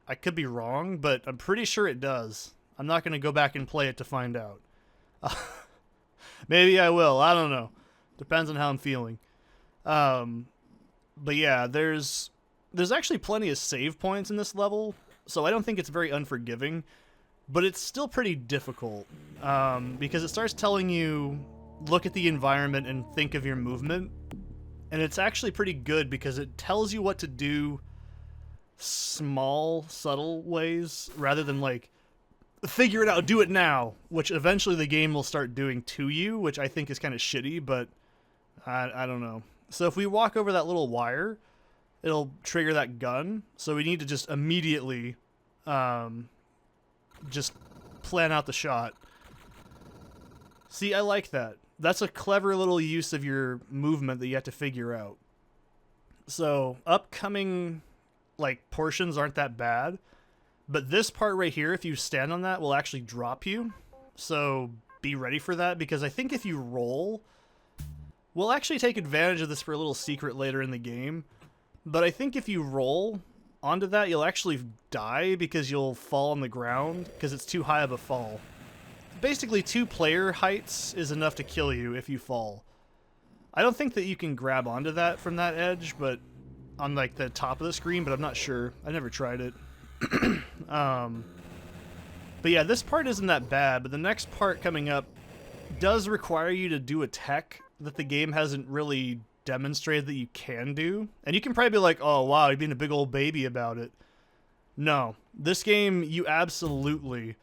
I could be wrong, but I'm pretty sure it does. I'm not going to go back and play it to find out. Maybe I will. I don't know. Depends on how I'm feeling. But yeah, there's actually plenty of save points in this level, so I don't think it's very unforgiving. But it's still pretty difficult, because it starts telling you, look at the environment and think of your movement. And it's actually pretty good because it tells you what to do small, subtle ways, rather than like, figure it out, do it now, which eventually the game will start doing to you, which I think is kind of shitty, but I don't know. So if we walk over that little wire, it'll trigger that gun, so we need to just immediately just plan out the shot. See, I like that. That's a clever little use of your movement that you have to figure out. So upcoming like portions aren't that bad, but this part right here, if you stand on that, will actually drop you. So be ready for that, because I think if you roll, we'll actually take advantage of this for a little secret later in the game. But I think if you roll onto that, you'll actually die because you'll fall on the ground because it's too high of a fall. Basically, 2 player heights is enough to kill you if you fall. I don't think that you can grab onto that from that edge, but on like the top of the screen, but I'm not sure. I never tried it. But yeah, this part isn't that bad, but the next part coming up does require you to do a tech that the game hasn't really demonstrated that you can do. And you can probably be like, oh wow, you're being a big old baby about it. No, this game, you absolutely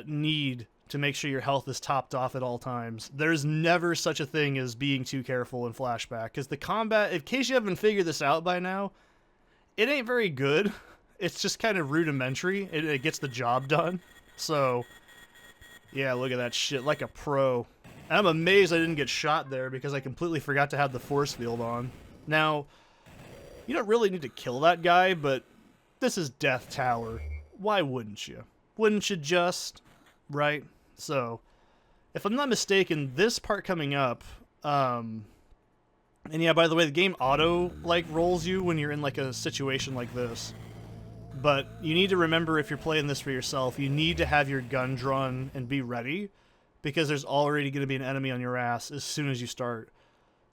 need to make sure your health is topped off at all times. There's never such a thing as being too careful in Flashback, because the combat, in case you haven't figured this out by now, it ain't very good. It's just kind of rudimentary. It gets the job done. So, yeah, look at that shit, like a pro. And I'm amazed I didn't get shot there because I completely forgot to have the force field on. Now, you don't really need to kill that guy, but this is Death Tower. Why wouldn't you? Wouldn't you just? Right? So, if I'm not mistaken, this part coming up, and yeah, by the way, the game auto, like, rolls you when you're in, like, a situation like this. But you need to remember, if you're playing this for yourself, you need to have your gun drawn and be ready, because there's already going to be an enemy on your ass as soon as you start.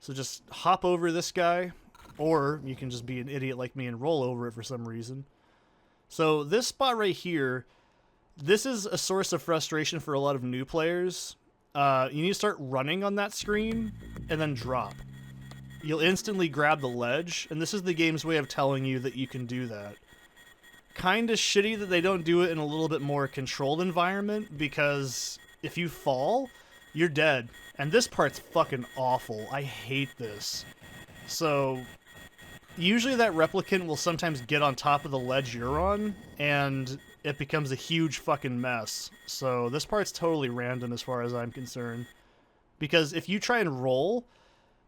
So just hop over this guy, or you can just be an idiot like me and roll over it for some reason. So this spot right here, this is a source of frustration for a lot of new players. You need to start running on that screen and then drop. You'll instantly grab the ledge, and this is the game's way of telling you that you can do that. Kinda shitty that they don't do it in a little bit more controlled environment, because if you fall, you're dead. And this part's fucking awful. I hate this. So, usually that replicant will sometimes get on top of the ledge you're on, and it becomes a huge fucking mess. So this part's totally random as far as I'm concerned. Because if you try and roll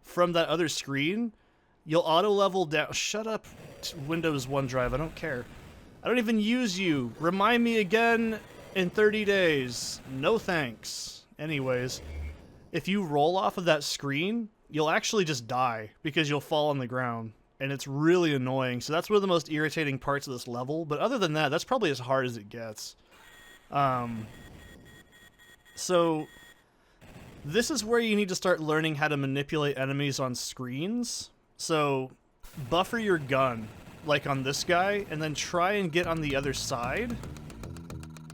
from that other screen, you'll auto-level down. Shut up, Windows OneDrive, I don't care. I don't even use you. Remind me again in 30 days. No thanks. Anyways, if you roll off of that screen, you'll actually just die because you'll fall on the ground. And it's really annoying. So that's one of the most irritating parts of this level. But other than that, that's probably as hard as it gets. So this is where you need to start learning how to manipulate enemies on screens. So buffer your gun, like on this guy, and then try and get on the other side.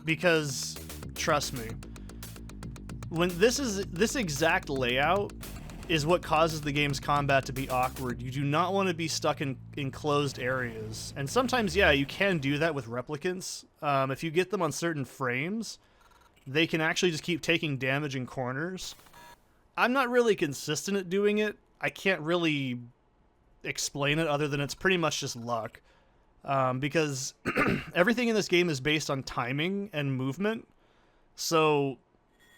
Because, trust me, when this exact layout is what causes the game's combat to be awkward. You do not want to be stuck in enclosed areas. And sometimes, yeah, you can do that with replicants. If you get them on certain frames, they can actually just keep taking damage in corners. I'm not really consistent at doing it. I can't really explain it other than it's pretty much just luck. Because everything in this game is based on timing and movement. So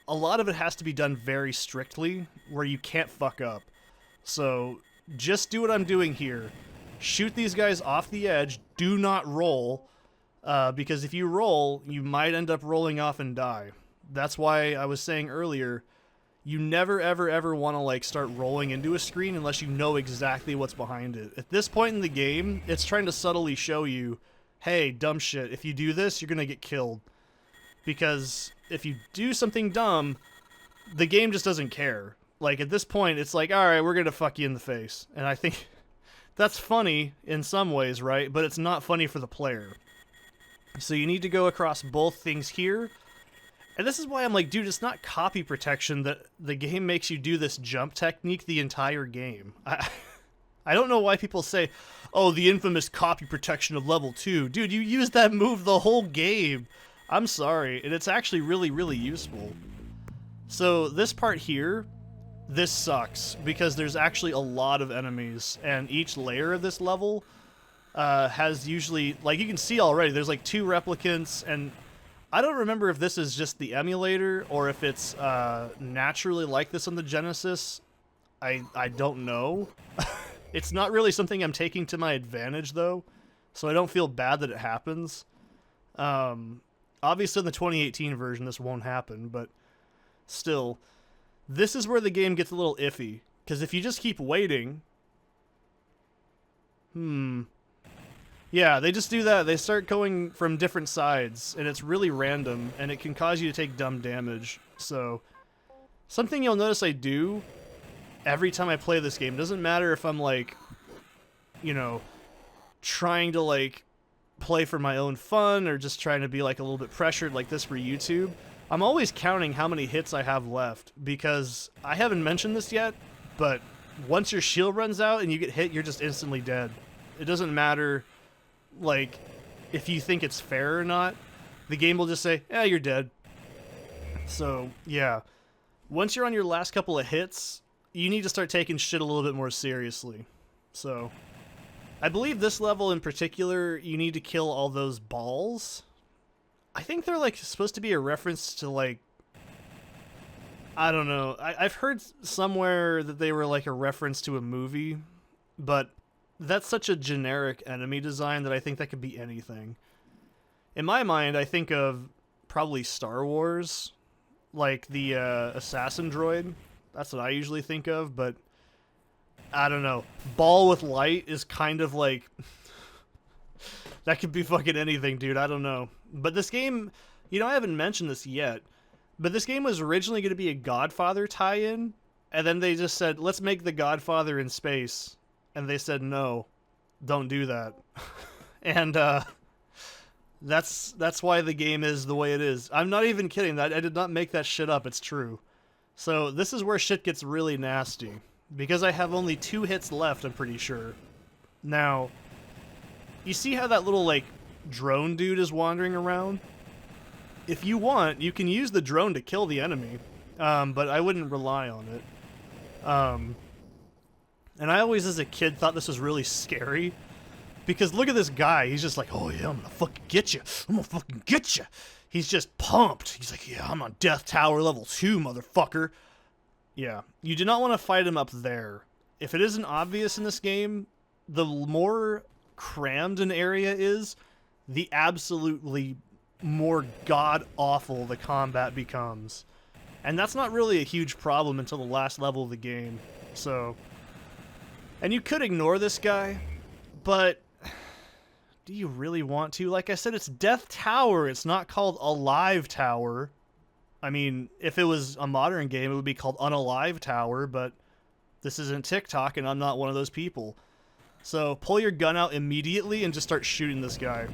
a lot of it has to be done very strictly, where you can't fuck up. So just do what I'm doing here. Shoot these guys off the edge. Do not roll, because if you roll, you might end up rolling off and die. That's why I was saying earlier, you never, ever, ever want to like start rolling into a screen unless you know exactly what's behind it. At this point in the game, it's trying to subtly show you, hey, dumb shit, if you do this, you're going to get killed. Because if you do something dumb, the game just doesn't care. Like, at this point, it's like, alright, we're gonna fuck you in the face. And I think that's funny in some ways, right? But it's not funny for the player. So you need to go across both things here. And this is why I'm like, dude, it's not copy protection that the game makes you do this jump technique the entire game. I don't know why people say, oh, the infamous copy protection of level 2. Dude, you use that move the whole game. I'm sorry, and it's actually really, really useful. So this part here, this sucks, because there's actually a lot of enemies, and each layer of this level has usually, like you can see already, there's like 2 replicants, and I don't remember if this is just the emulator, or if it's naturally like this on the Genesis. I don't know. It's not really something I'm taking to my advantage, though, so I don't feel bad that it happens. Obviously in the 2018 version this won't happen, but still, this is where the game gets a little iffy, because if you just keep waiting... Yeah, they just do that. They start going from different sides, and it's really random, and it can cause you to take dumb damage. So, something you'll notice I do every time I play this game, doesn't matter if I'm like, you know, trying to like play for my own fun or just trying to be like a little bit pressured like this for YouTube, I'm always counting how many hits I have left, because I haven't mentioned this yet, but once your shield runs out and you get hit, you're just instantly dead. It doesn't matter like if you think it's fair or not, the game will just say, yeah, you're dead. So yeah, once you're on your last couple of hits, you need to start taking shit a little bit more seriously. So I believe this level in particular, you need to kill all those balls. I think they're like supposed to be a reference to like, I don't know. I've heard somewhere that they were like a reference to a movie, but that's such a generic enemy design that I think that could be anything. In my mind, I think of probably Star Wars, like the assassin droid. That's what I usually think of, but I don't know. Ball with light is kind of like... that could be fucking anything, dude. I don't know. But this game, you know, I haven't mentioned this yet, but this game was originally going to be a Godfather tie-in, and then they just said, let's make the Godfather in space. And they said, no, don't do that. And that's why the game is the way it is. I'm not even kidding. I did not make that shit up. It's true. So this is where shit gets really nasty, because I have only 2 hits left, I'm pretty sure. Now, you see how that little, like, drone dude is wandering around? If you want, you can use the drone to kill the enemy. but I wouldn't rely on it. And I always, as a kid, thought this was really scary. Because look at this guy. He's just like, oh yeah, I'm gonna fucking get you. I'm gonna fucking get you. He's just pumped. He's like, yeah, I'm on Death Tower level 2, motherfucker. Yeah, you do not want to fight him up there. If it isn't obvious in this game, the more crammed an area is, the absolutely more god-awful the combat becomes. And that's not really a huge problem until the last level of the game. So, and you could ignore this guy, but do you really want to? Like I said, it's Death Tower. It's not called Alive Tower. I mean, if it was a modern game, it would be called Unalive Tower, but this isn't TikTok, and I'm not one of those people. So, pull your gun out immediately and just start shooting this guy.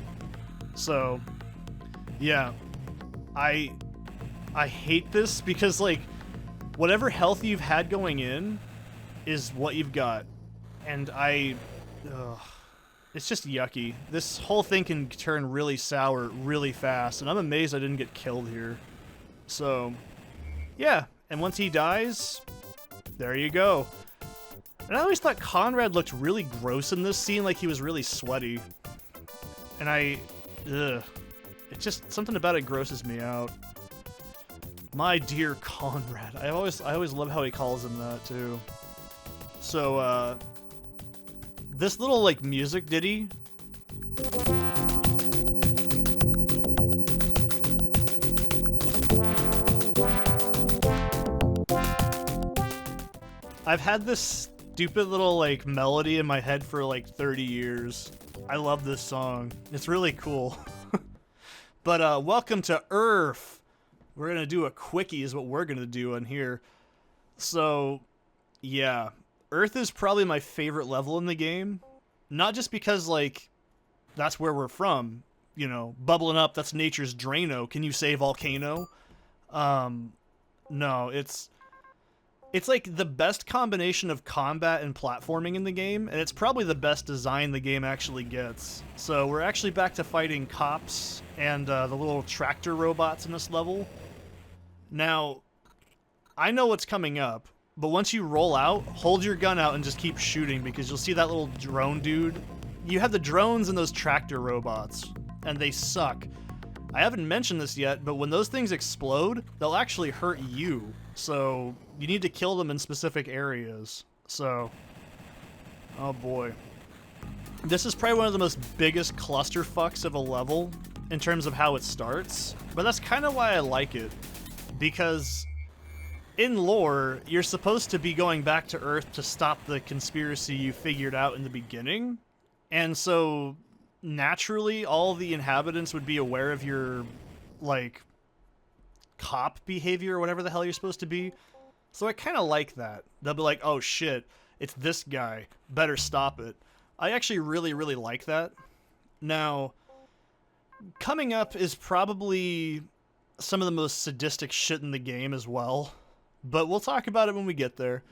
So, yeah. I hate this because, like, whatever health you've had going in is what you've got. And it's just yucky. This whole thing can turn really sour really fast, and I'm amazed I didn't get killed here. So, yeah. And once he dies, there you go. And I always thought Conrad looked really gross in this scene, like he was really sweaty. And it's just, something about it grosses me out. My dear Conrad. I always love how he calls him that, too. So, this little, like, music ditty. I've had this stupid little, like, melody in my head for, like, 30 years. I love this song. It's really cool. But, welcome to Earth. We're gonna do a quickie is what we're gonna do on here. So, yeah. Earth is probably my favorite level in the game. Not just because, like, that's where we're from. You know, bubbling up, that's nature's Drano. Can you say volcano? No, it's like the best combination of combat and platforming in the game, and it's probably the best design the game actually gets. So we're actually back to fighting cops and the little tractor robots in this level. Now, I know what's coming up, but once you roll out, hold your gun out and just keep shooting, because you'll see that little drone dude. You have the drones and those tractor robots, and they suck. I haven't mentioned this yet, but when those things explode, they'll actually hurt you. So, you need to kill them in specific areas. So, oh boy. This is probably one of the most biggest clusterfucks of a level in terms of how it starts, but that's kind of why I like it. Because in lore, you're supposed to be going back to Earth to stop the conspiracy you figured out in the beginning. And so, naturally, all the inhabitants would be aware of your, like, cop behavior or whatever the hell you're supposed to be. So I kind of like that. They'll be like, oh shit, it's this guy. Better stop it. I actually really, really like that. Now, coming up is probably some of the most sadistic shit in the game as well. But we'll talk about it when we get there.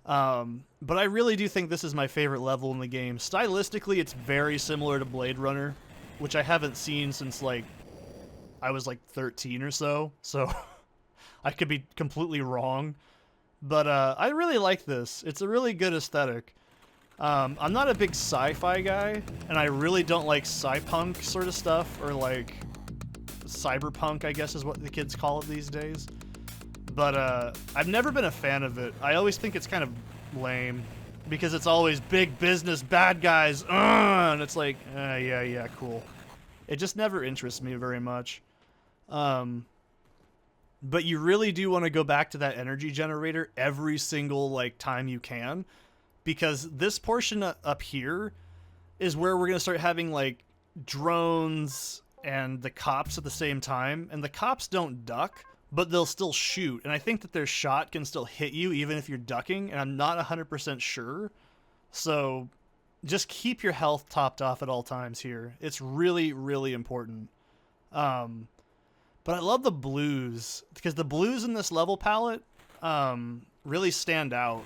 But I really do think this is my favorite level in the game. Stylistically, it's very similar to Blade Runner, which I haven't seen since, like, I was, like, 13 or so. So, I could be completely wrong. But, I really like this. It's a really good aesthetic. I'm not a big sci-fi guy, and I really don't like sci-punk sort of stuff, or, like, cyberpunk, I guess is what the kids call it these days. But, I've never been a fan of it. I always think it's kind of lame, because it's always big business, bad guys, and it's like, yeah, cool. It just never interests me very much. But you really do want to go back to that energy generator every single, like, time you can, because this portion up here is where we're going to start having, like, drones and the cops at the same time, and the cops don't duck, but they'll still shoot, and I think that their shot can still hit you even if you're ducking, and I'm not 100% sure. So just keep your health topped off at all times here. It's really, really important. But I love the blues, because the blues in this level palette really stand out.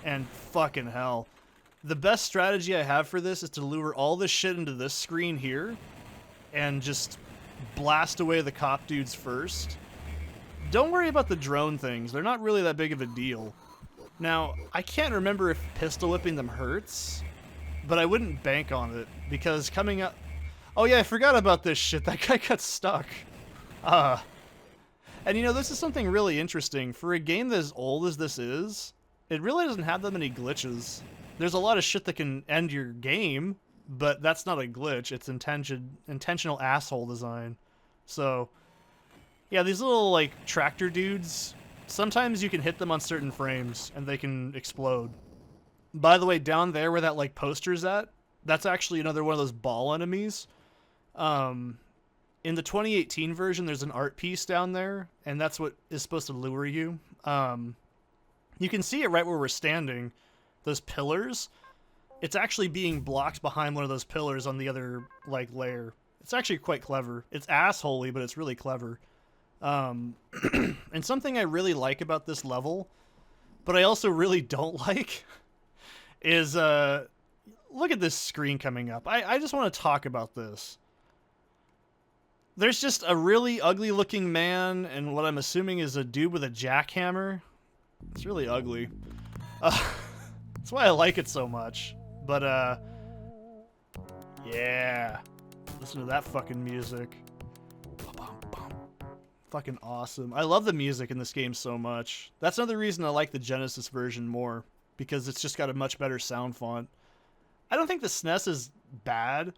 And fucking hell. The best strategy I have for this is to lure all this shit into this screen here and just blast away the cop dudes first. don't worry about the drone things. They're not really that big of a deal. Now, I can't remember if pistol whipping them hurts, but I wouldn't bank on it, because coming up... Oh yeah, I forgot about this shit. That guy got stuck. And you know, this is something really interesting. For a game as old as this is, it really doesn't have that many glitches. There's a lot of shit that can end your game, but that's not a glitch. It's intentional asshole design. So, yeah, these little, like, tractor dudes, sometimes you can hit them on certain frames, and they can explode. By the way, down there where that, like, poster's at, that's actually another one of those ball enemies. In the 2018 version, there's an art piece down there, and that's what is supposed to lure you. You can see it right where we're standing. Those pillars, it's actually being blocked behind one of those pillars on the other, like, layer. It's actually quite clever. It's assholey, but it's really clever. And something I really like about this level, but I also really don't like, is, look at this screen coming up. I just want to talk about this. There's just a really ugly looking man and what I'm assuming is a dude with a jackhammer. It's really ugly. That's why I like it so much. But, yeah. Listen to that fucking music. Fucking awesome. I love the music in this game so much. That's another reason I like the Genesis version more, because it's just got a much better sound font. I don't think the SNES is bad,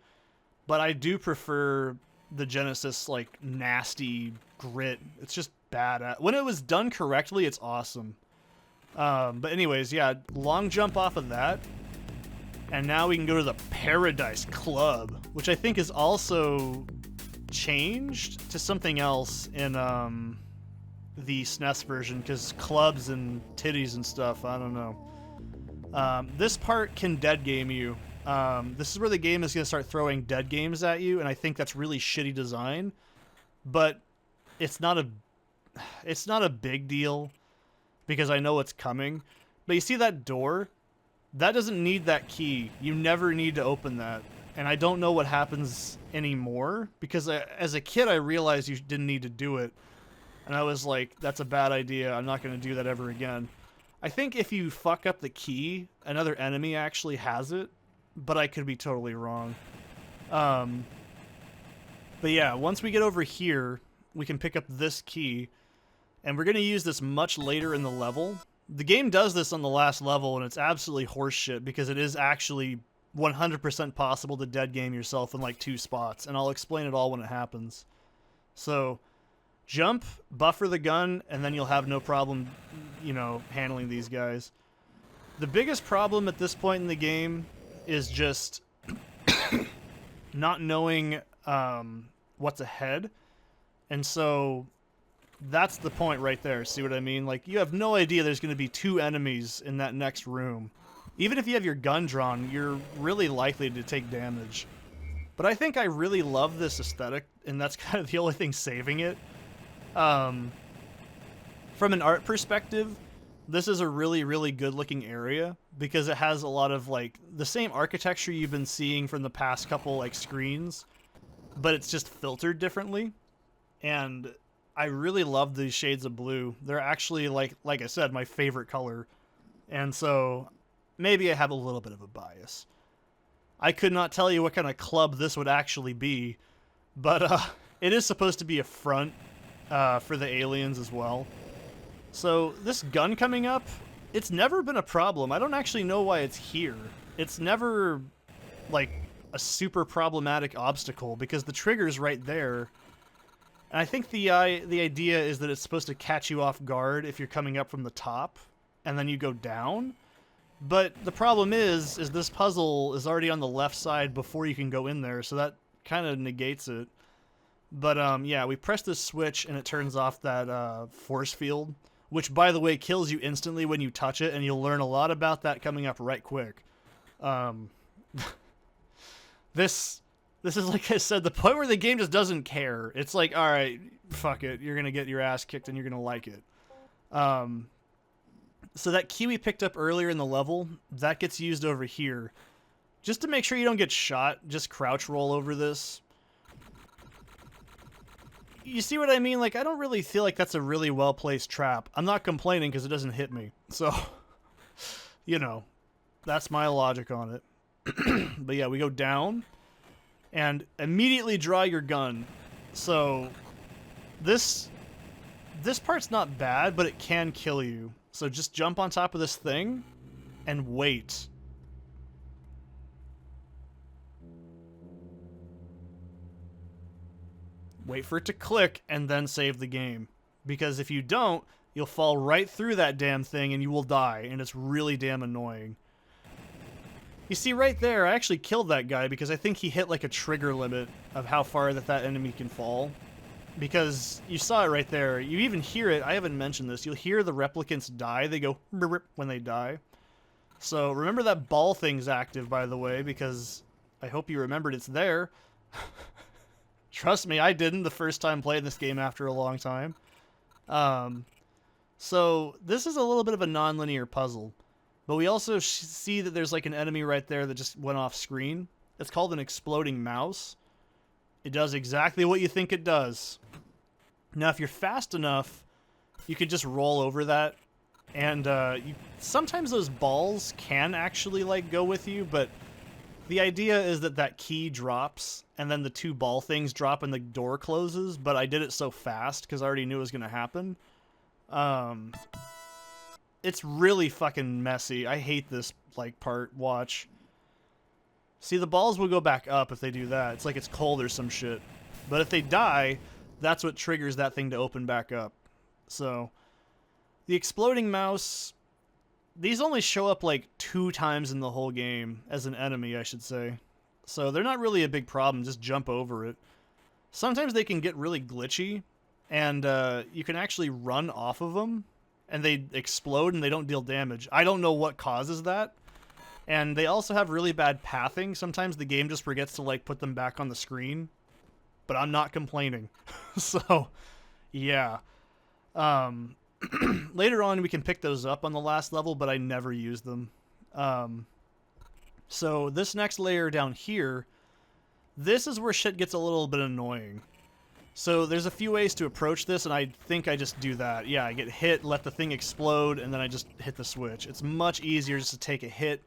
but I do prefer the Genesis, like, nasty grit. It's just bad. When it was done correctly, it's awesome. But anyways, yeah, long jump off of that. And now we can go to the Paradise Club, which I think is also changed to something else in the SNES version, because clubs and titties and stuff, I don't know. This part can dead game you. This is where the game is going to start throwing dead games at you, and I think that's really shitty design. But it's not a big deal, because I know what's coming. But you see that door? That doesn't need that key. You never need to open that. And I don't know what happens anymore, because as a kid I realized you didn't need to do it. And I was like, that's a bad idea. I'm not going to do that ever again. I think if you fuck up the key, another enemy actually has it, but I could be totally wrong. But yeah, once we get over here, we can pick up this key, and we're going to use this much later in the level. The game does this on the last level, and it's absolutely horseshit, because it is actually 100% possible to dead game yourself in like 2 spots, and I'll explain it all when it happens. So, jump, buffer the gun, and then you'll have no problem, you know, handling these guys. The biggest problem at this point in the game is just not knowing what's ahead, and so that's the point right there. See what I mean? Like, you have no idea there's going to be 2 enemies in that next room. Even if you have your gun drawn, you're really likely to take damage. But I think I really love this aesthetic, and that's kind of the only thing saving it. From an art perspective, this is a really, really good-looking area, because it has a lot of, like, the same architecture you've been seeing from the past couple, like, screens, but it's just filtered differently. And I really love these shades of blue. They're actually, like I said, my favorite color. And so maybe I have a little bit of a bias. I could not tell you what kind of club this would actually be, but it is supposed to be a front for the aliens as well. So this gun coming up, it's never been a problem. I don't actually know why it's here. It's never, like, a super problematic obstacle, because the trigger's right there. And I think the idea is that it's supposed to catch you off guard if you're coming up from the top, and then you go down. But the problem is this puzzle is already on the left side before you can go in there, so that kind of negates it. But yeah, we press this switch and it turns off that force field, which, by the way, kills you instantly when you touch it, and you'll learn a lot about that coming up right quick. This is, like I said, the point where the game just doesn't care. It's like, alright, fuck it, you're gonna get your ass kicked and you're gonna like it. So that key we picked up earlier in the level, that gets used over here. Just to make sure you don't get shot, just crouch roll over this. you see what I mean? Like, I don't really feel like that's a really well-placed trap. I'm not complaining because it doesn't hit me. So, you know, that's my logic on it. But yeah, we go down and immediately draw your gun. So this part's not bad, but it can kill you. So just jump on top of this thing and wait. Wait for it to click and then save the game. Because if you don't, you'll fall right through that damn thing and you will die, and it's really damn annoying. You see right there, I actually killed that guy because I think he hit like a trigger limit of how far that enemy can fall. Because you saw it right there. You even hear it. I haven't mentioned this. You'll hear the replicants die. They go when they die. So remember that ball thing's active, by the way, because I hope you remembered it's there. Trust me, I didn't the first time playing this game after a long time. So this is a little bit of a non-linear puzzle. But we also see that there's like an enemy right there that just went off screen. It's called an exploding mouse. It does exactly what you think it does. Now, if you're fast enough, you can just roll over that. And sometimes those balls can actually like go with you, but the idea is that that key drops and then the two ball things drop and the door closes, but I did it so fast because I already knew it was going to happen. It's really fucking messy. I hate this like part. Watch. See, the balls will go back up if they do that. It's like it's cold or some shit. But if they die, that's what triggers that thing to open back up. So, the exploding mouse, these only show up like 2 times in the whole game as an enemy, I should say. So they're not really a big problem, just jump over it. Sometimes they can get really glitchy, and you can actually run off of them, and they explode and they don't deal damage. I don't know what causes that. And they also have really bad pathing. Sometimes the game just forgets to like put them back on the screen. But I'm not complaining. So, yeah. Later on we can pick those up on the last level, but I never use them. So this next layer down here, this is where shit gets a little bit annoying. So there's a few ways to approach this, and I think I just do that. Yeah, I get hit, let the thing explode, and then I just hit the switch. It's much easier just to take a hit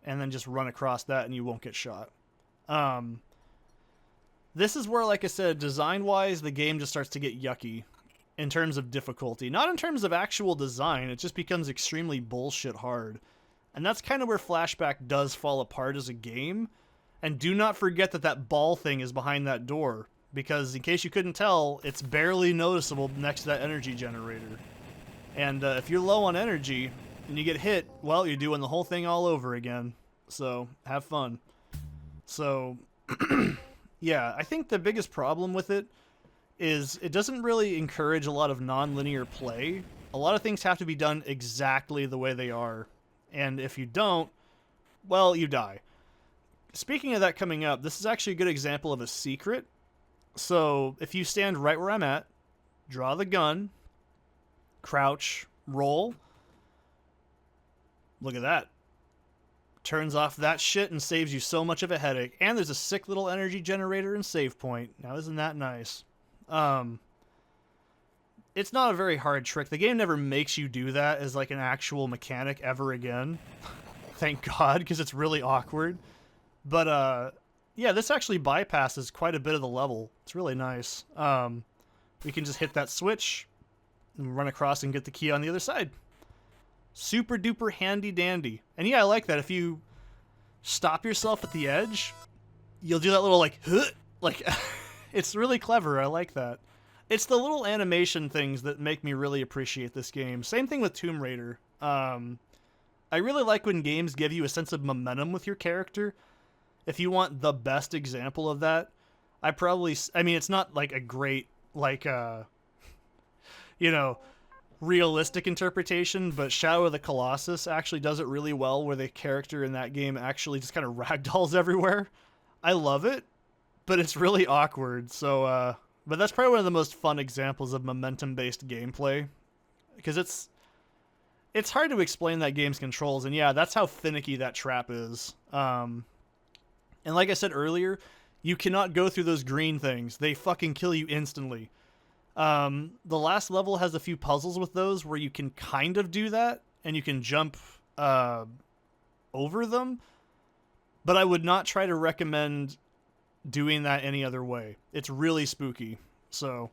and then just run across that and you won't get shot. This is where, like I said, design-wise, the game just starts to get yucky in terms of difficulty. Not in terms of actual design, it just becomes extremely bullshit hard. And that's kind of where Flashback does fall apart as a game. And do not forget that that ball thing is behind that door, because in case you couldn't tell, it's barely noticeable next to that energy generator. And if you're low on energy and you get hit, well, you're doing the whole thing all over again. So, have fun. So, yeah, I think the biggest problem with it is it doesn't really encourage a lot of non-linear play. A lot of things have to be done exactly the way they are. And if you don't, well, you die. Speaking of that coming up, this is actually a good example of a secret. So, if you stand right where I'm at, draw the gun, crouch, roll. Look at that. Turns off that shit and saves you so much of a headache. And there's a sick little energy generator and save point. Now, isn't that nice? It's not a very hard trick. The game never makes you do that as like an actual mechanic ever again. Thank God, because it's really awkward. But, yeah, this actually bypasses quite a bit of the level. It's really nice. We can just hit that switch and run across and get the key on the other side. Super duper handy dandy. And yeah, I like that. If you stop yourself at the edge, you'll do that little like, huh! Like, it's really clever. I like that. It's the little animation things that make me really appreciate this game. Same thing with Tomb Raider. I really like when games give you a sense of momentum with your character. If you want the best example of that, I mean, it's not like a great, like, you know, realistic interpretation, but Shadow of the Colossus actually does it really well, where the character in that game actually just kind of ragdolls everywhere. I love it, but it's really awkward. So, but that's probably one of the most fun examples of momentum-based gameplay, because it's hard to explain that game's controls, and yeah, that's how finicky that trap is. And like I said earlier, you cannot go through those green things. They fucking kill you instantly. The last level has a few puzzles with those where you can kind of do that, and you can jump over them, but I would not try to recommend doing that any other way. It's really spooky. So,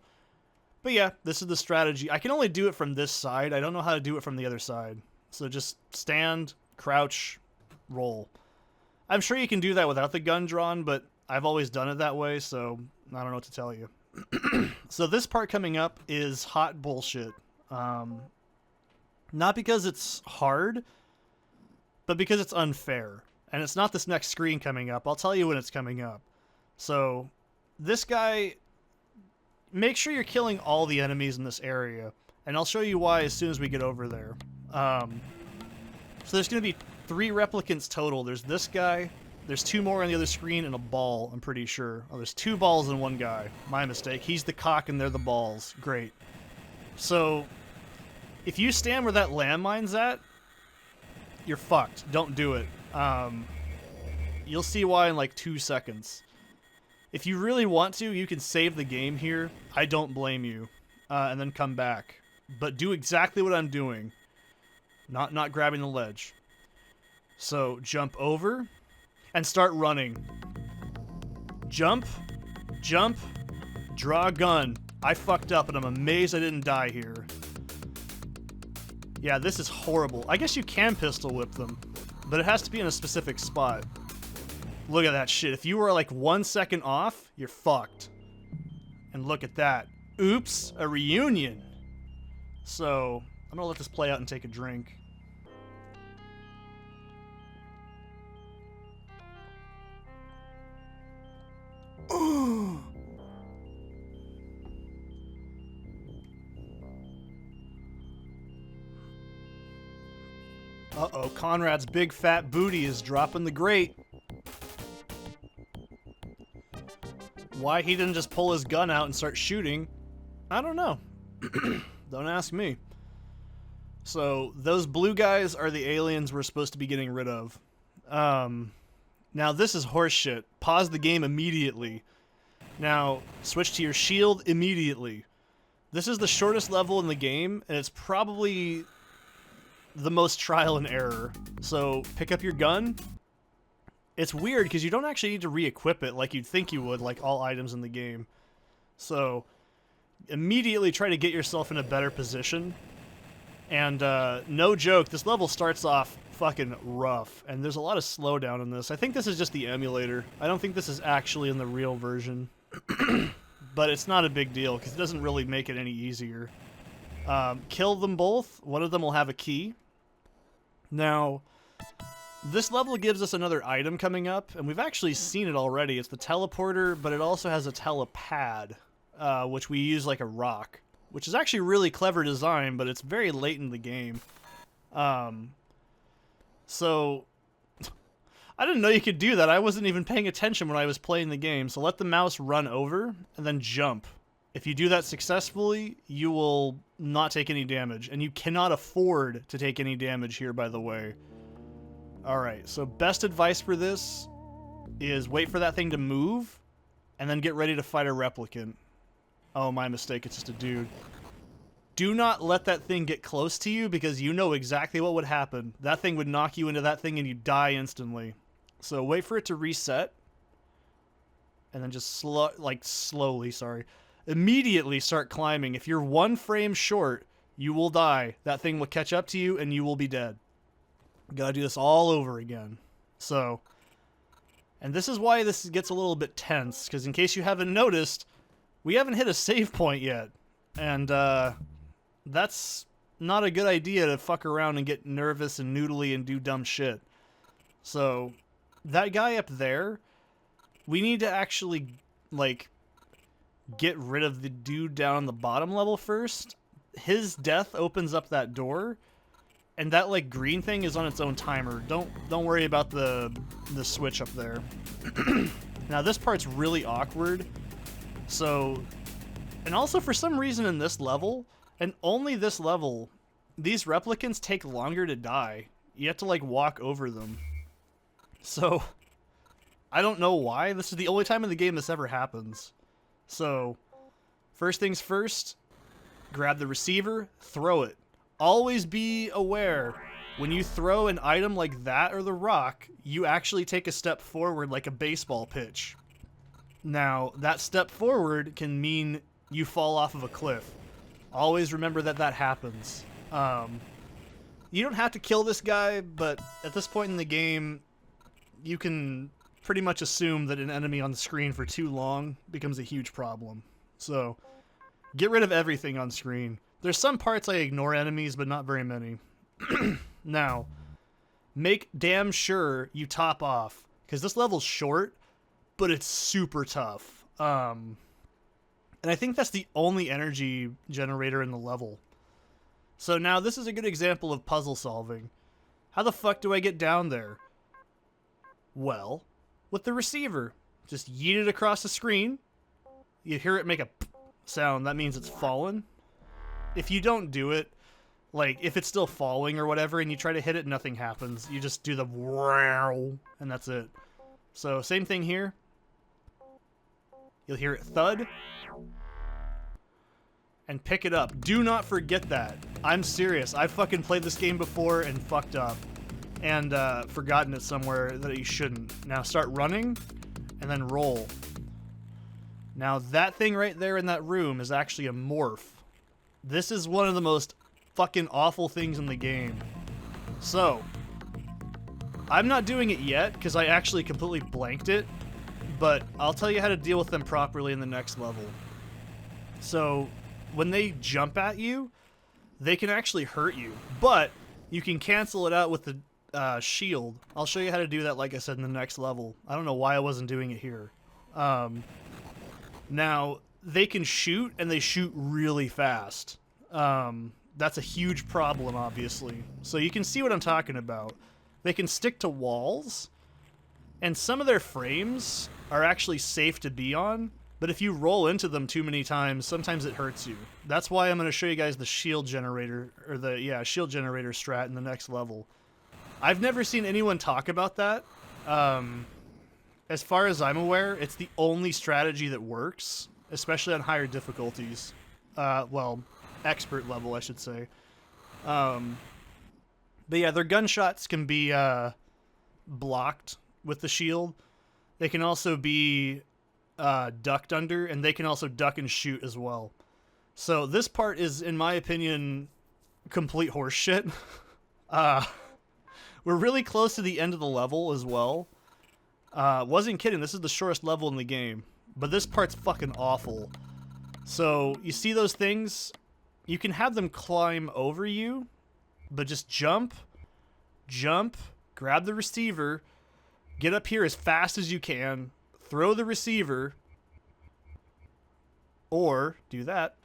but yeah, this is the strategy. I can only do it from this side. I don't know how to do it from the other side. So just stand, crouch, roll. I'm sure you can do that without the gun drawn, but I've always done it that way, so I don't know what to tell you. So this part coming up is hot bullshit. Not because it's hard, but because it's unfair. And it's not this next screen coming up. I'll tell you when it's coming up. So this guy, make sure you're killing all the enemies in this area. And I'll show you why as soon as we get over there. So there's going to be 3 replicants total. There's this guy. There's 2 more on the other screen and a ball, I'm pretty sure. Oh, there's 2 balls and 1 guy. My mistake. He's the cock and they're the balls. Great. So, if you stand where that landmine's at, you're fucked. Don't do it. You'll see why in like 2 seconds. If you really want to, you can save the game here. I don't blame you. And then come back. But do exactly what I'm doing. Not grabbing the ledge. So, jump over. And start running. Jump, jump, draw a gun. I fucked up and I'm amazed I didn't die here. Yeah, this is horrible. I guess you can pistol whip them, but it has to be in a specific spot. Look at that shit. If you were like 1 second off, you're fucked. And look at that. Oops, a reunion. So, I'm gonna let this play out and take a drink. Uh-oh, Conrad's big fat booty is dropping the grate. Why he didn't just pull his gun out and start shooting, I don't know. Don't ask me. So, those blue guys are the aliens we're supposed to be getting rid of. Now this is horseshit. Pause the game immediately. Now, switch to your shield immediately. This is the shortest level in the game, and it's probably the most trial and error. So, pick up your gun. It's weird, because you don't actually need to re-equip it like you'd think you would, like all items in the game. So, immediately try to get yourself in a better position. And, no joke, this level starts off fucking rough, and there's a lot of slowdown in this. I think this is just the emulator. I don't think this is actually in the real version. But it's not a big deal, because it doesn't really make it any easier. Kill them both. One of them will have a key. Now, this level gives us another item coming up, and we've actually seen it already. It's the teleporter, but it also has a telepad, which we use like a rock, which is actually really clever design, but it's very late in the game. So, I didn't know you could do that. I wasn't even paying attention when I was playing the game. So let the mouse run over and then jump. If you do that successfully, you will not take any damage. And you cannot afford to take any damage here, by the way. Alright, so best advice for this is wait for that thing to move and then get ready to fight a replicant. Oh, my mistake. It's just a dude. Do not let that thing get close to you, because you know exactly what would happen. That thing would knock you into that thing and you die instantly. So wait for it to reset. And then just slowly, immediately start climbing. If you're 1 frame short, you will die. That thing will catch up to you and you will be dead. You gotta do this all over again. So, and this is why this gets a little bit tense, because in case you haven't noticed, we haven't hit a save point yet. And, that's not a good idea to fuck around and get nervous and noodly and do dumb shit. So, that guy up there, we need to actually, like, get rid of the dude down on the bottom level first. His death opens up that door, and that, like, green thing is on its own timer. Don't worry about the switch up there. Now, this part's really awkward. So, and also for some reason in this level, and only this level, these replicants take longer to die. You have to, like, walk over them. So, I don't know why. This is the only time in the game this ever happens. So, First things first, grab the receiver, throw it. Always be aware, when you throw an item like that or the rock, you actually take a step forward like a baseball pitch. Now, that step forward can mean you fall off of a cliff. Always remember that that happens. You don't have to kill this guy, but at this point in the game, you can pretty much assume that an enemy on the screen for too long becomes a huge problem. So, get rid of everything on screen. There's some parts I ignore enemies, but not very many. Now, make damn sure you top off, because this level's short, but it's super tough. And I think that's the only energy generator in the level. So now this is a good example of puzzle solving. How the fuck do I get down there? Well, with the receiver. Just yeet it across the screen. You hear it make a sound, that means it's fallen. If you don't do it, like if it's still falling or whatever and you try to hit it, nothing happens. You just do the wow, and that's it. So same thing here. You'll hear it thud. And pick it up. Do not forget that. I'm serious. I've fucking played this game before and fucked up. And forgotten it somewhere that you shouldn't. Now start running, and then roll. Now that thing right there in that room is actually a morph. This is one of the most fucking awful things in the game. So, I'm not doing it yet, because I actually completely blanked it. But I'll tell you how to deal with them properly in the next level. So, when they jump at you, they can actually hurt you, but you can cancel it out with the shield. I'll show you how to do that, like I said, in the next level. I don't know why I wasn't doing it here. Now, they can shoot, and they shoot really fast. That's a huge problem, obviously. So you can see what I'm talking about. They can stick to walls, and some of their frames are actually safe to be on. But if you roll into them too many times, sometimes it hurts you. That's why I'm going to show you guys the shield generator, or the, shield generator strat in the next level. I've never seen anyone talk about that. As far as I'm aware, it's the only strategy that works, especially on higher difficulties. Well, expert level, I should say. But yeah, their gunshots can be blocked with the shield. They can also be ducked under, and they can also duck and shoot as well. So this part is, in my opinion, complete horseshit. We're really close to the end of the level as well. Wasn't kidding, this is the shortest level in the game. But this part's fucking awful. So, you see those things? You can have them climb over you, but just jump, grab the receiver, get up here as fast as you can, throw the receiver, or do that.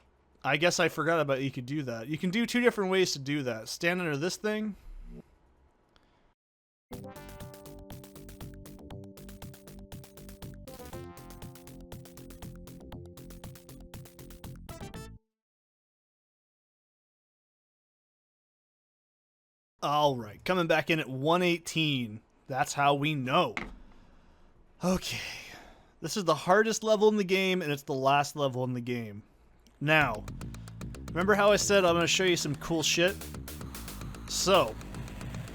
I guess I forgot about you could do that. You can do two different ways to do that. Stand under this thing. Alright, coming back in at 118. That's how we know. Okay. This is the hardest level in the game, and it's the last level in the game. Now, remember how I said I'm going to show you some cool shit? So,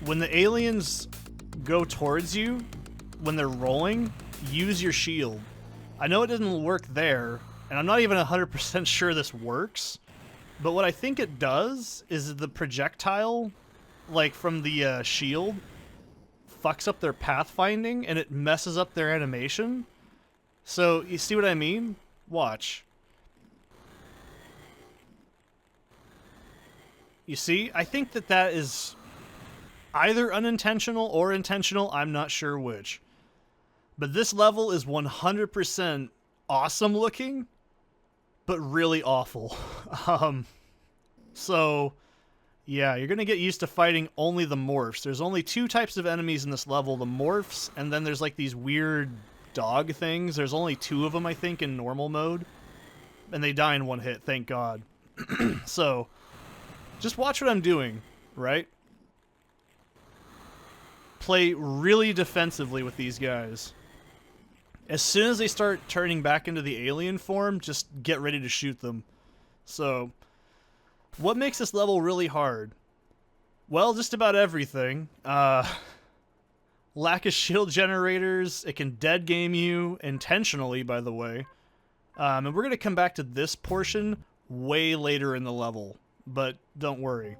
when the aliens go towards you, when they're rolling, use your shield. I know it doesn't work there, and I'm not even 100% sure this works, but what I think it does is the projectile, like from the shield, fucks up their pathfinding, and it messes up their animation. So, you see what I mean? Watch. You see? I think that that is either unintentional or intentional. I'm not sure which. But this level is 100% awesome looking, but really awful. So, yeah, you're going to get used to fighting only the morphs. There's only two types of enemies in this level. The morphs, and then there's like these weird dog things. There's only two of them, I think, in normal mode. And they die in one hit, thank God. So, just watch what I'm doing, right? Play really defensively with these guys. As soon as they start turning back into the alien form, just get ready to shoot them. So, what makes this level really hard? Well, just about everything. Lack of shield generators. It can dead game you intentionally, by the way. And we're going to come back to this portion way later in the level, but don't worry.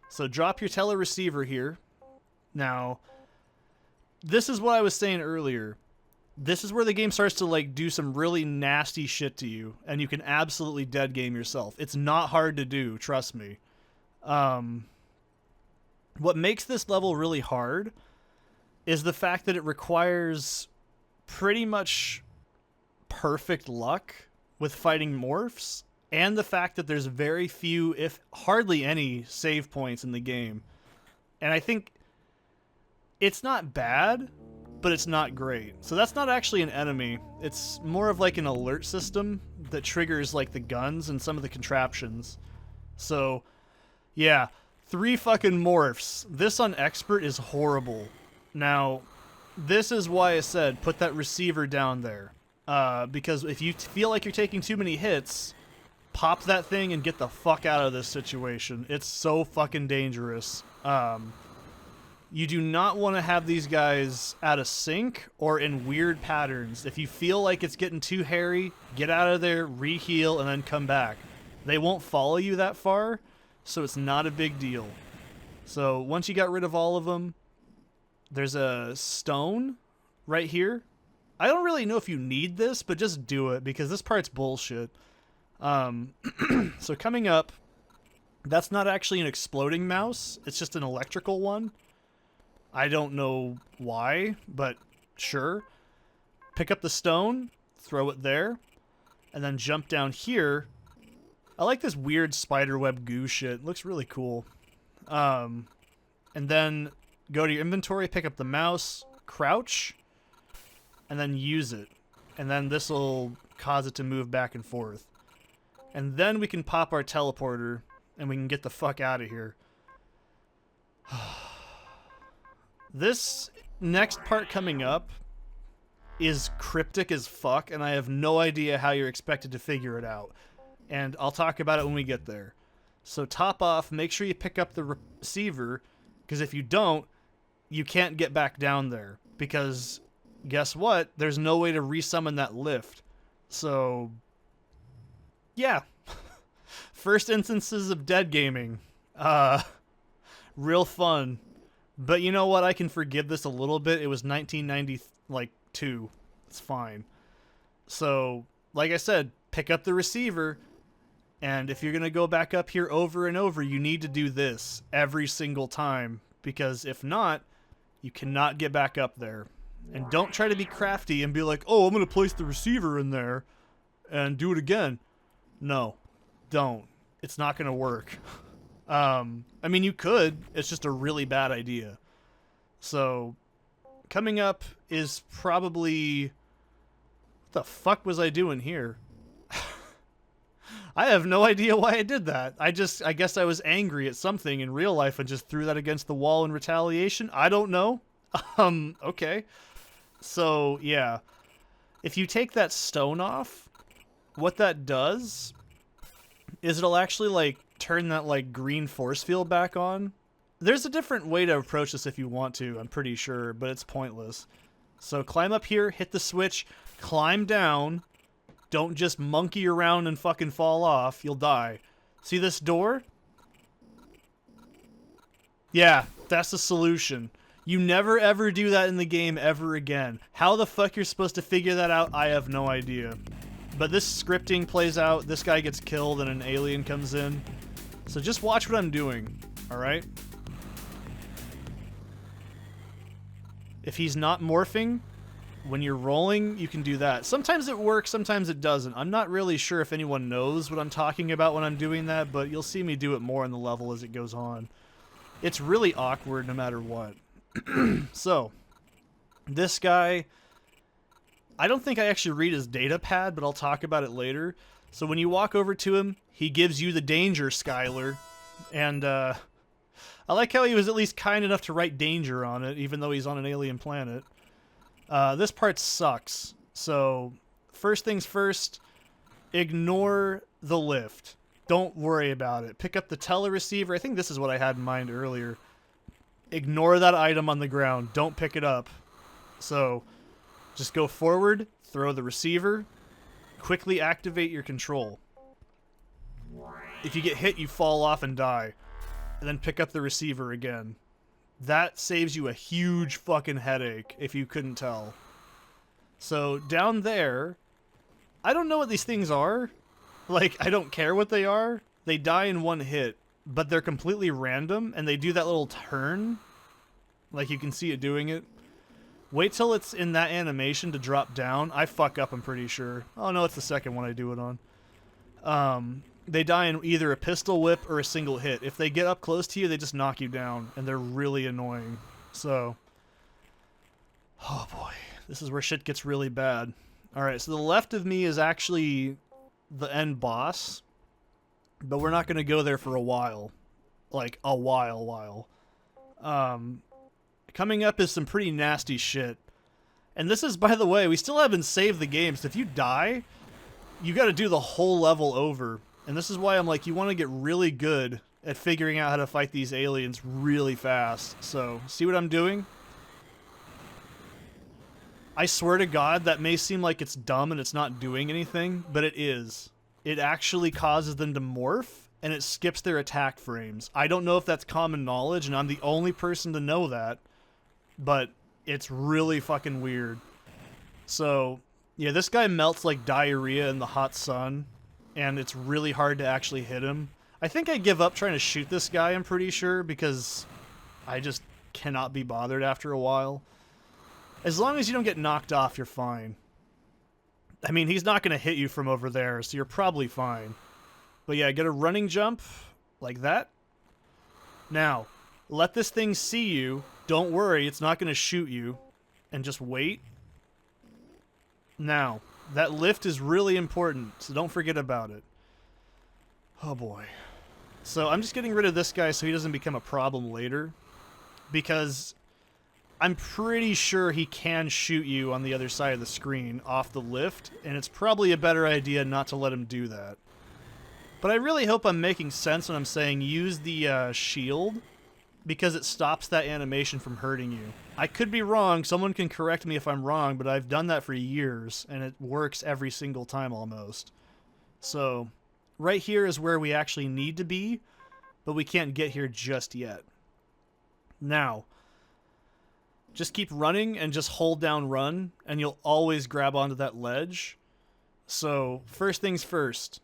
So drop your teleceiver here. Now, this is what I was saying earlier. This is where the game starts to like do some really nasty shit to you, and you can absolutely dead game yourself. It's not hard to do, trust me. What makes this level really hard is the fact that it requires pretty much perfect luck with fighting morphs, and the fact that there's very few, if hardly any, save points in the game. And I think it's not bad, but it's not great. So that's not actually an enemy. It's more of like an alert system that triggers like the guns and some of the contraptions. So, yeah, 3 fucking morphs. This on expert is horrible. Now, this is why I said put that receiver down there. Because if you feel like you're taking too many hits, pop that thing and get the fuck out of this situation. It's so fucking dangerous. You do not want to have these guys out of sync or in weird patterns. If you feel like it's getting too hairy, get out of there, re-heal, and then come back. They won't follow you that far, so it's not a big deal. So once you got rid of all of them, there's a stone right here. I don't really know if you need this, but just do it because this part's bullshit. So coming up, that's not actually an exploding mouse. It's just an electrical one. I don't know why, but sure. Pick up the stone, throw it there, and then jump down here. I like this weird spiderweb goo shit. It looks really cool. And then go to your inventory, pick up the mouse, crouch, and then use it. And then this will cause it to move back and forth. And then we can pop our teleporter, and we can get the fuck out of here. This next part coming up is cryptic as fuck, and I have no idea how you're expected to figure it out. And I'll talk about it when we get there. So top off, make sure you pick up the receiver, because if you don't, you can't get back down there. Because guess what? There's no way to resummon that lift. So, yeah. First instances of dead gaming. Real fun. But you know what? I can forgive this a little bit. It was 1992. It's fine. So, like I said, pick up the receiver. And if you're going to go back up here over and over, you need to do this every single time. Because if not, you cannot get back up there. And don't try to be crafty and be like, oh, I'm going to place the receiver in there and do it again. No, don't. It's not going to work. I mean, you could. It's just a really bad idea. So, coming up is probably... What the fuck was I doing here? I have no idea why I did that. I guess I was angry at something in real life and just threw that against the wall in retaliation. I don't know. Okay. So, yeah. If you take that stone off, what that does is it'll actually, like, turn that, like, green force field back on. There's a different way to approach this if you want to, I'm pretty sure, but it's pointless. So climb up here, hit the switch, climb down. Don't just monkey around and fucking fall off. You'll die. See this door? Yeah, that's the solution. You never ever do that in the game ever again. How the fuck you're supposed to figure that out, I have no idea. But this scripting plays out, this guy gets killed and an alien comes in. So just watch what I'm doing, alright? If he's not morphing, when you're rolling, you can do that. Sometimes it works, sometimes it doesn't. I'm not really sure if anyone knows what I'm talking about when I'm doing that, but you'll see me do it more in the level as it goes on. It's really awkward no matter what. So, this guy... I don't think I actually read his data pad, but I'll talk about it later. So when you walk over to him, he gives you the danger, Skylar. And I like how he was at least kind enough to write danger on it, even though he's on an alien planet. This part sucks. So, first things first, ignore the lift. Don't worry about it. Pick up the teleceiver. I think this is what I had in mind earlier. Ignore that item on the ground. Don't pick it up. So, just go forward, throw the receiver, quickly activate your control. If you get hit, you fall off and die. And then pick up the receiver again. That saves you a huge fucking headache, if you couldn't tell. So, down there, I don't know what these things are. Like, I don't care what they are. They die in one hit, but they're completely random, and they do that little turn. Like, you can see it doing it. Wait till it's in that animation to drop down. I fuck up, I'm pretty sure. Oh, no, it's the second one I do it on. They die in either a pistol whip or a single hit. If they get up close to you, they just knock you down, and they're really annoying. So, oh boy, this is where shit gets really bad. Alright, so the left of me is actually the end boss, but we're not going to go there for a while. Like, a while. Coming up is some pretty nasty shit. And this is, by the way, we still haven't saved the game, so if you die, you got to do the whole level over. And this is why I'm like, you want to get really good at figuring out how to fight these aliens really fast. So, see what I'm doing? I swear to God, that may seem like it's dumb and it's not doing anything, but it is. It actually causes them to morph, and it skips their attack frames. I don't know if that's common knowledge, and I'm the only person to know that, but it's really fucking weird. So, yeah, this guy melts like diarrhea in the hot sun, and it's really hard to actually hit him. I think I give up trying to shoot this guy, I'm pretty sure, because I just cannot be bothered after a while. As long as you don't get knocked off, you're fine. I mean, he's not going to hit you from over there, so you're probably fine. But yeah, get a running jump, like that. Now, let this thing see you. Don't worry, it's not going to shoot you. And just wait. Now, that lift is really important, so don't forget about it. Oh boy. So I'm just getting rid of this guy so he doesn't become a problem later. Because I'm pretty sure he can shoot you on the other side of the screen off the lift, and it's probably a better idea not to let him do that. But I really hope I'm making sense when I'm saying use the shield, because it stops that animation from hurting you. I could be wrong, someone can correct me if I'm wrong, but I've done that for years, and it works every single time almost. So, right here is where we actually need to be, but we can't get here just yet. Now, just keep running and just hold down run, and you'll always grab onto that ledge. So, first things first,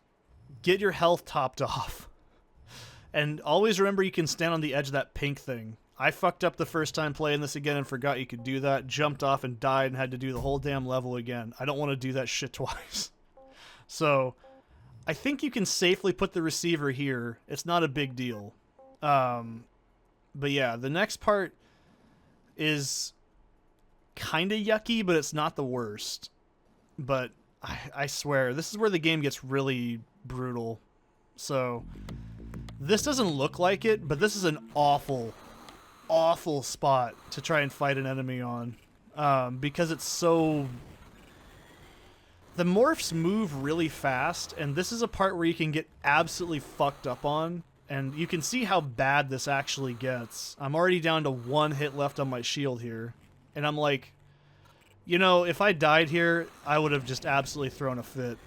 get your health topped off. And always remember you can stand on the edge of that pink thing. I fucked up the first time playing this again and forgot you could do that, jumped off and died and had to do the whole damn level again. I don't want to do that shit twice. So, I think you can safely put the receiver here. It's not a big deal. But yeah, the next part is kind of yucky, but it's not the worst. But I swear, this is where the game gets really brutal. So, this doesn't look like it, but this is an awful, awful spot to try and fight an enemy on. Because it's so... The morphs move really fast, and this is a part where you can get absolutely fucked up on. And you can see how bad this actually gets. I'm already down to 1 hit left on my shield here. And I'm like, you know, if I died here, I would have just absolutely thrown a fit.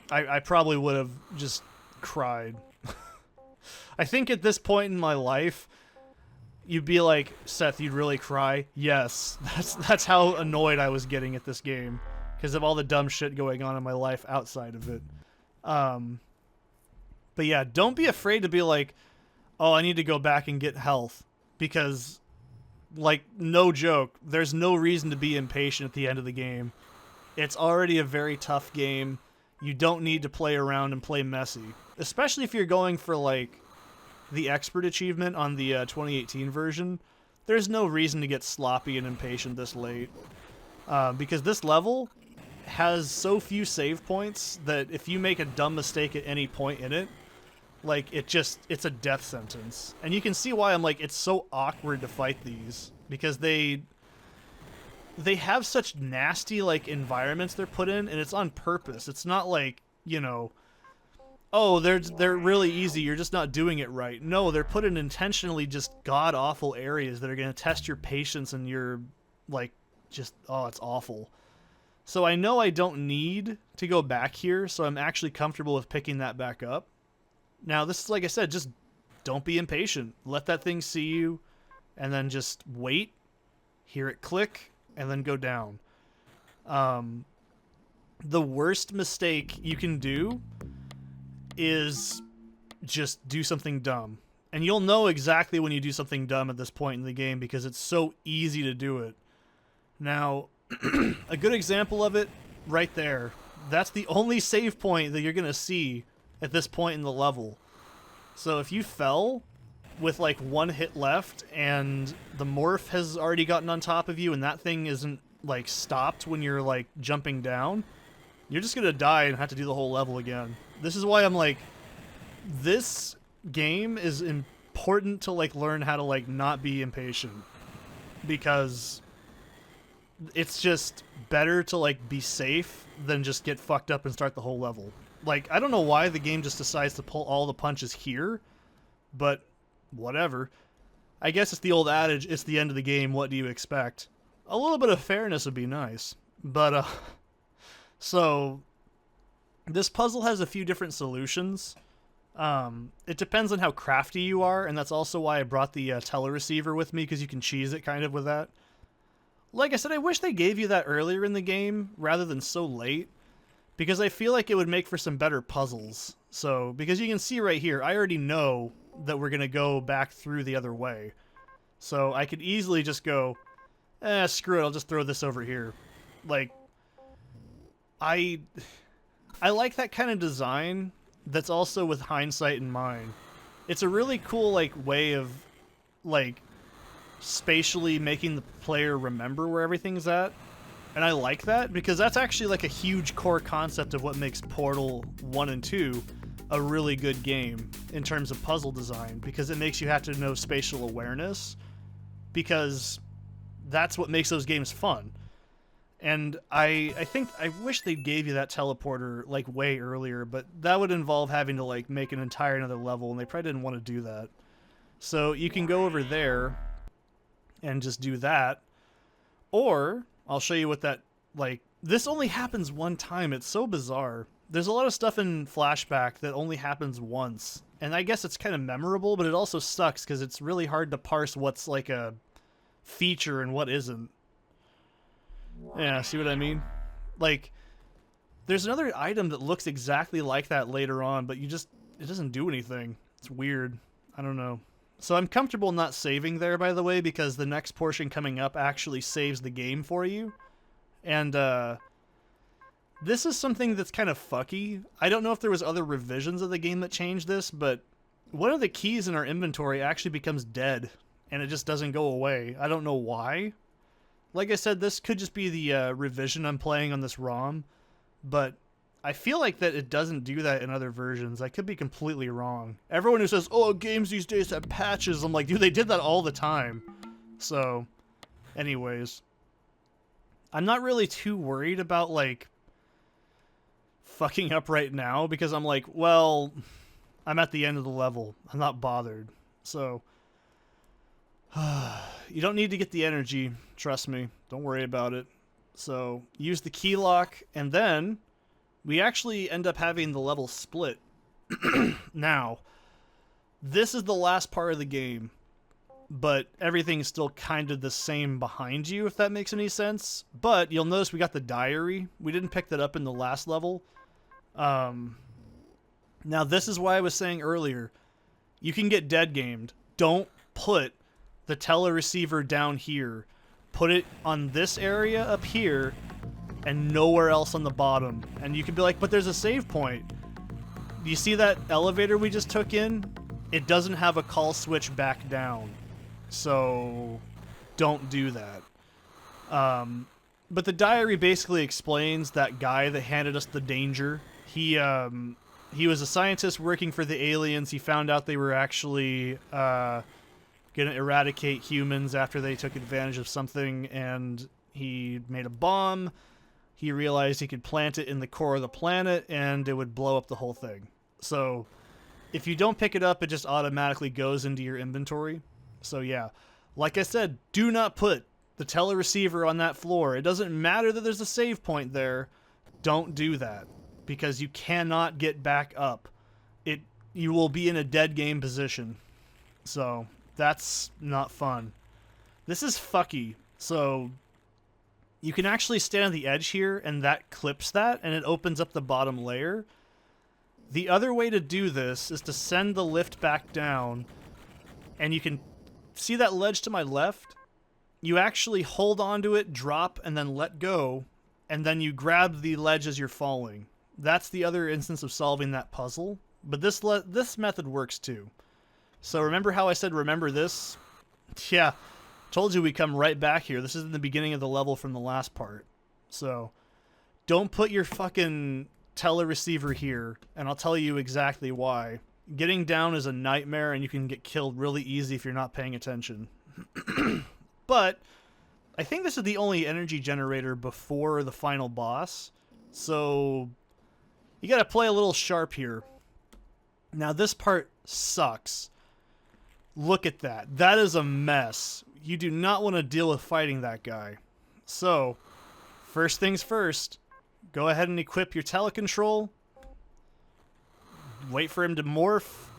I probably would have just cried. I think at this point in my life, you'd be like, Seth, you'd really cry? Yes. That's how annoyed I was getting at this game. Because of all the dumb shit going on in my life outside of it. But yeah, don't be afraid to be like, oh, I need to go back and get health. Because, like, no joke, there's no reason to be impatient at the end of the game. It's already a very tough game. You don't need to play around and play messy. Especially if you're going for, like, the expert achievement on the 2018 version. There's no reason to get sloppy and impatient this late. Because this level has so few save points that if you make a dumb mistake at any point in it, like, it's a death sentence. And you can see why I'm like, it's so awkward to fight these. Because they have such nasty like environments they're put in, and it's on purpose. It's not like, you know, oh, they're really easy, you're just not doing it right. No, they're put in intentionally just god awful areas that are going to test your patience and your like just, oh, it's awful. So I know I don't need to go back here, so I'm actually comfortable with picking that back up. Now, this is, like I said, just don't be impatient. Let that thing see you, and then just wait, hear it click, and then go down. The worst mistake you can do is just do something dumb. And you'll know exactly when you do something dumb at this point in the game because it's so easy to do it. Now, a good example of it right there. That's the only save point that you're going to see at this point in the level. So if you fell with like one hit left and the morph has already gotten on top of you and that thing isn't like stopped when you're like jumping down, you're just going to die and have to do the whole level again. This is why I'm like, this game is important to like learn how to like not be impatient, because it's just better to like be safe than just get fucked up and start the whole level. Like, I don't know why the game just decides to pull all the punches here, but whatever. I guess it's the old adage, it's the end of the game, what do you expect? A little bit of fairness would be nice. But, so, this puzzle has a few different solutions. It depends on how crafty you are, and that's also why I brought the teleceiver with me, because you can cheese it kind of with that. Like I said, I wish they gave you that earlier in the game, rather than so late, because I feel like it would make for some better puzzles. So, because you can see right here, I already know that we're going to go back through the other way. So, I could easily just go, screw it, I'll just throw this over here. Like, I like that kind of design that's also with hindsight in mind. It's a really cool, like, way of, like, spatially making the player remember where everything's at. And I like that, because that's actually like a huge core concept of what makes Portal 1 and 2 a really good game in terms of puzzle design, because it makes you have to know spatial awareness, because that's what makes those games fun. And I think, I wish they gave you that teleporter like way earlier, but that would involve having to like make an entire another level, and they probably didn't want to do that. So you can go over there and just do that, or I'll show you what that, like, this only happens one time. It's so bizarre. There's a lot of stuff in Flashback that only happens once, and I guess it's kind of memorable, but it also sucks because it's really hard to parse what's like a feature and what isn't. Yeah, see what I mean? Like, there's another item that looks exactly like that later on, but it doesn't do anything. It's weird. I don't know. So I'm comfortable not saving there, by the way, because the next portion coming up actually saves the game for you. And this is something that's kind of fucky. I don't know if there was other revisions of the game that changed this, but one of the keys in our inventory actually becomes dead, and it just doesn't go away. I don't know why. Like I said, this could just be the revision I'm playing on this ROM, but I feel like that it doesn't do that in other versions. I could be completely wrong. Everyone who says, oh, games these days have patches, I'm like, dude, they did that all the time. So, anyways. I'm not really too worried about, like, fucking up right now, because I'm like, well, I'm at the end of the level. I'm not bothered. So, you don't need to get the energy. Trust me. Don't worry about it. So, use the key lock, and then we actually end up having the level split. Now, this is the last part of the game, but everything is still kind of the same behind you, if that makes any sense. But you'll notice we got the diary. We didn't pick that up in the last level. Now, this is why I was saying earlier, you can get dead gamed. Don't put the teleceiver down here. Put it on this area up here, and nowhere else on the bottom. And you could be like, but there's a save point. Do you see that elevator we just took in? It doesn't have a call switch back down. So, don't do that. But the diary basically explains that guy that handed us the danger. He was a scientist working for the aliens. He found out they were actually going to eradicate humans after they took advantage of something, and He made a bomb. He realized he could plant it in the core of the planet, and it would blow up the whole thing. So if you don't pick it up, it just automatically goes into your inventory. So yeah, like I said, do not put the teleceiver on that floor. It doesn't matter that there's a save point there. Don't do that, because you cannot get back up. You will be in a dead game position. So that's not fun. This is fucky. So you can actually stand on the edge here, and that clips that, and it opens up the bottom layer. The other way to do this is to send the lift back down, and you can see that ledge to my left? You actually hold onto it, drop, and then let go, and then you grab the ledge as you're falling. That's the other instance of solving that puzzle, but this method works too. So remember how I said remember this? Yeah, told you we come right back here. This is in the beginning of the level from the last part. So don't put your fucking teleceiver here, and I'll tell you exactly why. Getting down is a nightmare, and you can get killed really easy if you're not paying attention. But I think this is the only energy generator before the final boss, so you gotta play a little sharp here. Now this part sucks. Look at that. That is a mess. You do not want to deal with fighting that guy. So, first things first, go ahead and equip your telecontrol. Wait for him to morph,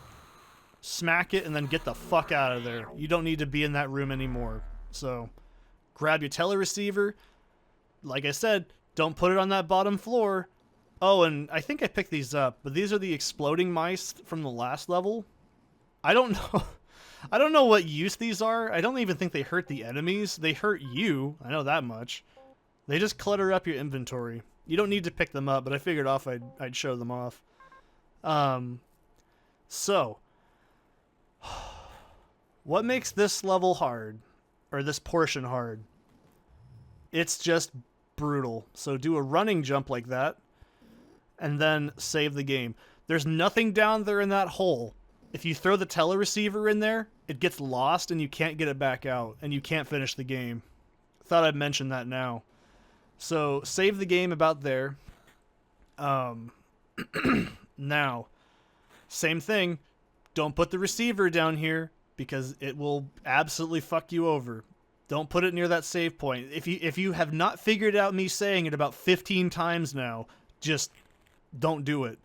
smack it, and then get the fuck out of there. You don't need to be in that room anymore. So, grab your teleceiver. Like I said, don't put it on that bottom floor. Oh, and I think I picked these up, but these are the exploding mice from the last level. I don't know. I don't know what use these are. I don't even think they hurt the enemies. They hurt you. I know that much. They just clutter up your inventory. You don't need to pick them up, but I figured I'd show them off. So, what makes this level hard, or this portion hard? It's just brutal. So do a running jump like that, and then save the game. There's nothing down there in that hole. If you throw the teleceiver in there, it gets lost and you can't get it back out, and you can't finish the game. Thought I'd mention that now. So save the game about there. Now, same thing. Don't put the receiver down here, because it will absolutely fuck you over. Don't put it near that save point. If you have not figured out me saying it about 15 times now, just don't do it.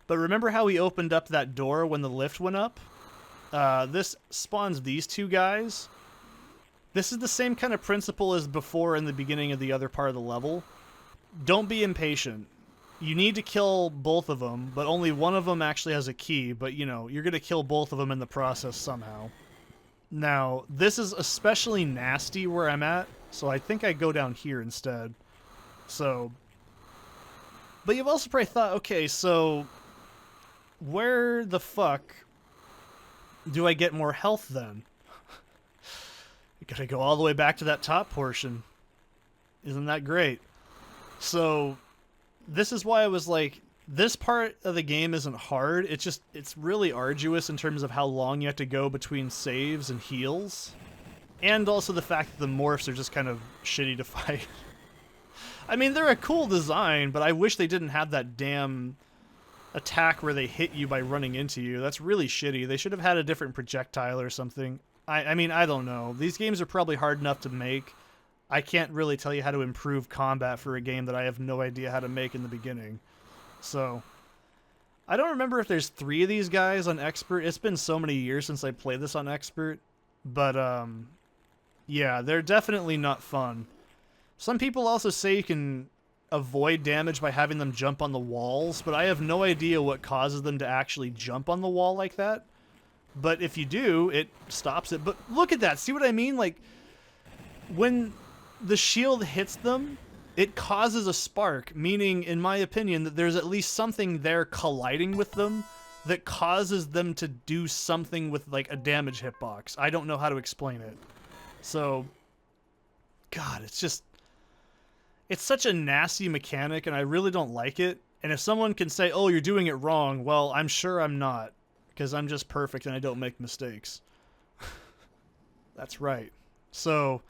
But remember how we opened up that door when the lift went up? This spawns these two guys. This is the same kind of principle as before in the beginning of the other part of the level. Don't be impatient. You need to kill both of them, but only one of them actually has a key, but you know, you're going to kill both of them in the process somehow. Now, this is especially nasty where I'm at, so I think I go down here instead. So, but you've also probably thought, okay, so where the fuck do I get more health then? You gotta go all the way back to that top portion. Isn't that great? So, this is why I was like, this part of the game isn't hard. It's really arduous in terms of how long you have to go between saves and heals. And also the fact that the morphs are just kind of shitty to fight. I mean, they're a cool design, but I wish they didn't have that damn attack where they hit you by running into you. That's really shitty. They should have had a different projectile or something. I mean, I don't know. These games are probably hard enough to make. I can't really tell you how to improve combat for a game that I have no idea how to make in the beginning. So, I don't remember if there's 3 of these guys on Expert. It's been so many years since I played this on Expert. But, yeah, they're definitely not fun. Some people also say you can avoid damage by having them jump on the walls, but I have no idea what causes them to actually jump on the wall like that. But if you do, it stops it. But look at that. See what I mean? Like, when the shield hits them, it causes a spark, meaning, in my opinion, that there's at least something there colliding with them that causes them to do something with, like, a damage hitbox. I don't know how to explain it. So, God, it's just... It's such a nasty mechanic, and I really don't like it. And if someone can say, oh, you're doing it wrong, well, I'm sure I'm not, because I'm just perfect and I don't make mistakes. That's right. So,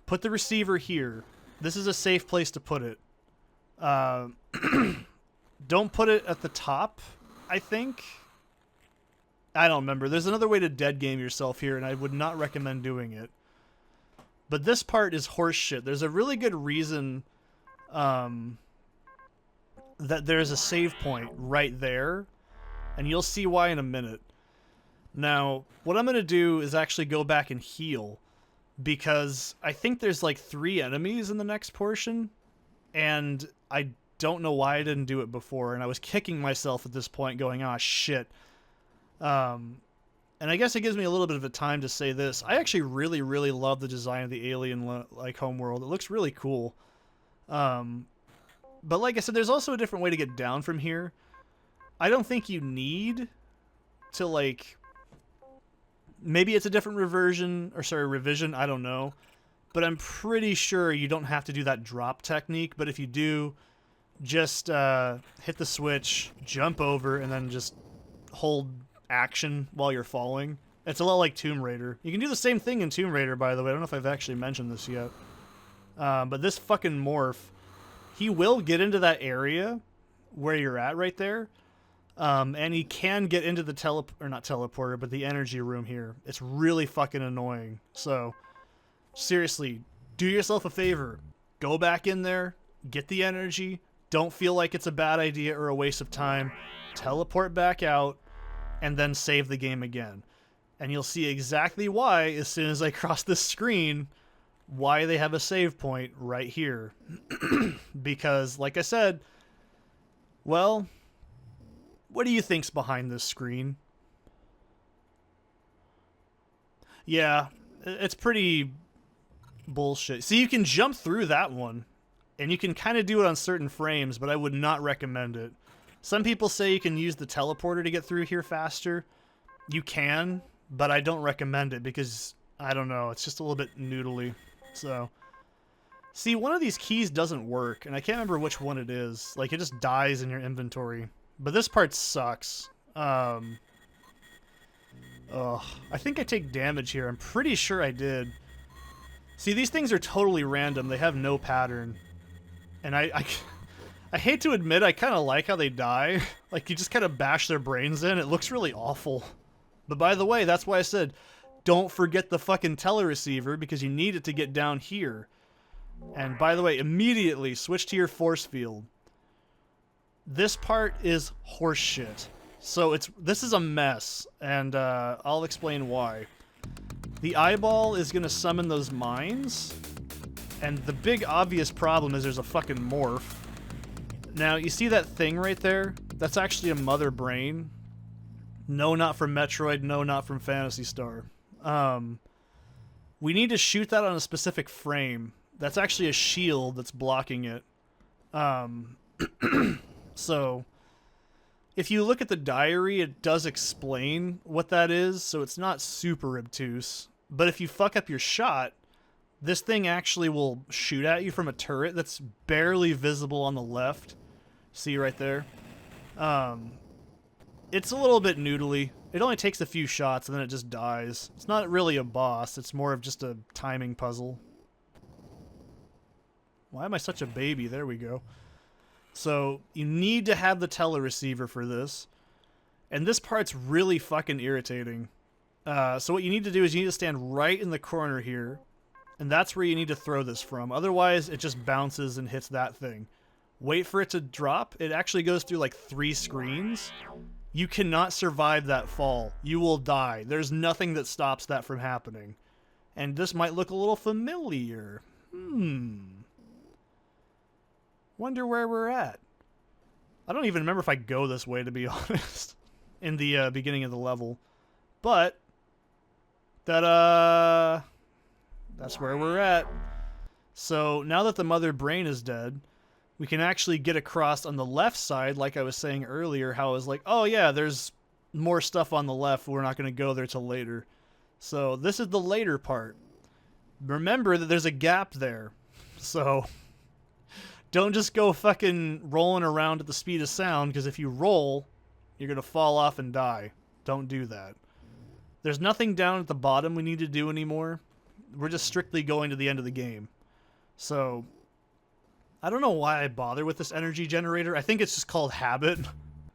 Put the receiver here. This is a safe place to put it. Don't put it at the top, I think. I don't remember. There's another way to dead game yourself here, and I would not recommend doing it. But this part is horseshit. There's a really good reason that there's a save point right there, and you'll see why in a minute. Now, what I'm going to do is actually go back and heal, because I think there's like 3 enemies in the next portion, and I don't know why I didn't do it before, and I was kicking myself at this point going, ah, shit. And I guess it gives me a little bit of a time to say this. I actually really, really love the design of the alien like homeworld. It looks really cool. But like I said, there's also a different way to get down from here. I don't think you need to, like... Maybe it's a different revision, I don't know. But I'm pretty sure you don't have to do that drop technique. But if you do, just hit the switch, jump over, and then just hold action while you're falling. It's a lot like Tomb Raider. You can do the same thing in Tomb Raider, by the way. I don't know if I've actually mentioned this yet. But this fucking morph, he will get into that area where you're at right there. And he can get into the not teleporter, but the energy room here. It's really fucking annoying. So, seriously, do yourself a favor. Go back in there, get the energy. Don't feel like it's a bad idea or a waste of time. Teleport back out, and then save the game again. And you'll see exactly why, as soon as I cross this screen, why they have a save point right here. Because, like I said, well, what do you think's behind this screen? Yeah, it's pretty bullshit. See, you can jump through that one, and you can kind of do it on certain frames, but I would not recommend it. Some people say you can use the teleporter to get through here faster. You can, but I don't recommend it because, I don't know, it's just a little bit noodly. So, see, one of these keys doesn't work, and I can't remember which one it is. Like, it just dies in your inventory. But this part sucks. I think I take damage here. I'm pretty sure I did. See, these things are totally random. They have no pattern. And I hate to admit, I kind of like how they die. Like, you just kind of bash their brains in. It looks really awful. But by the way, that's why I said, don't forget the fucking teleceiver, because you need it to get down here. And by the way, immediately switch to your force field. This part is horseshit. So this is a mess, and I'll explain why. The eyeball is going to summon those mines, and the big obvious problem is there's a fucking morph. Now, you see that thing right there? That's actually a mother brain. No, not from Metroid. No, not from Phantasy Star. We need to shoot that on a specific frame. That's actually a shield that's blocking it. So, if you look at the diary, it does explain what that is, so it's not super obtuse. But if you fuck up your shot, this thing actually will shoot at you from a turret that's barely visible on the left. See right there? It's a little bit noodly. It only takes a few shots and then it just dies. It's not really a boss, it's more of just a timing puzzle. Why am I such a baby? There we go. So, you need to have the teleceiver for this. And this part's really fucking irritating. So what you need to do is you need to stand right in the corner here. And that's where you need to throw this from. Otherwise, it just bounces and hits that thing. Wait for it to drop. It actually goes through like 3 screens. You cannot survive that fall. You will die. There's nothing that stops that from happening. And this might look a little familiar. Wonder where we're at. I don't even remember if I go this way, to be honest, in the beginning of the level. But, that's where we're at. So, now that the mother brain is dead, we can actually get across on the left side, like I was saying earlier, how I was like, oh yeah, there's more stuff on the left, we're not going to go there till later. So, this is the later part. Remember that there's a gap there. So... don't just go fucking rolling around at the speed of sound, because if you roll, you're going to fall off and die. Don't do that. There's nothing down at the bottom we need to do anymore. we're just strictly going to the end of the game. So I don't know why I bother with this energy generator. I think it's just called habit.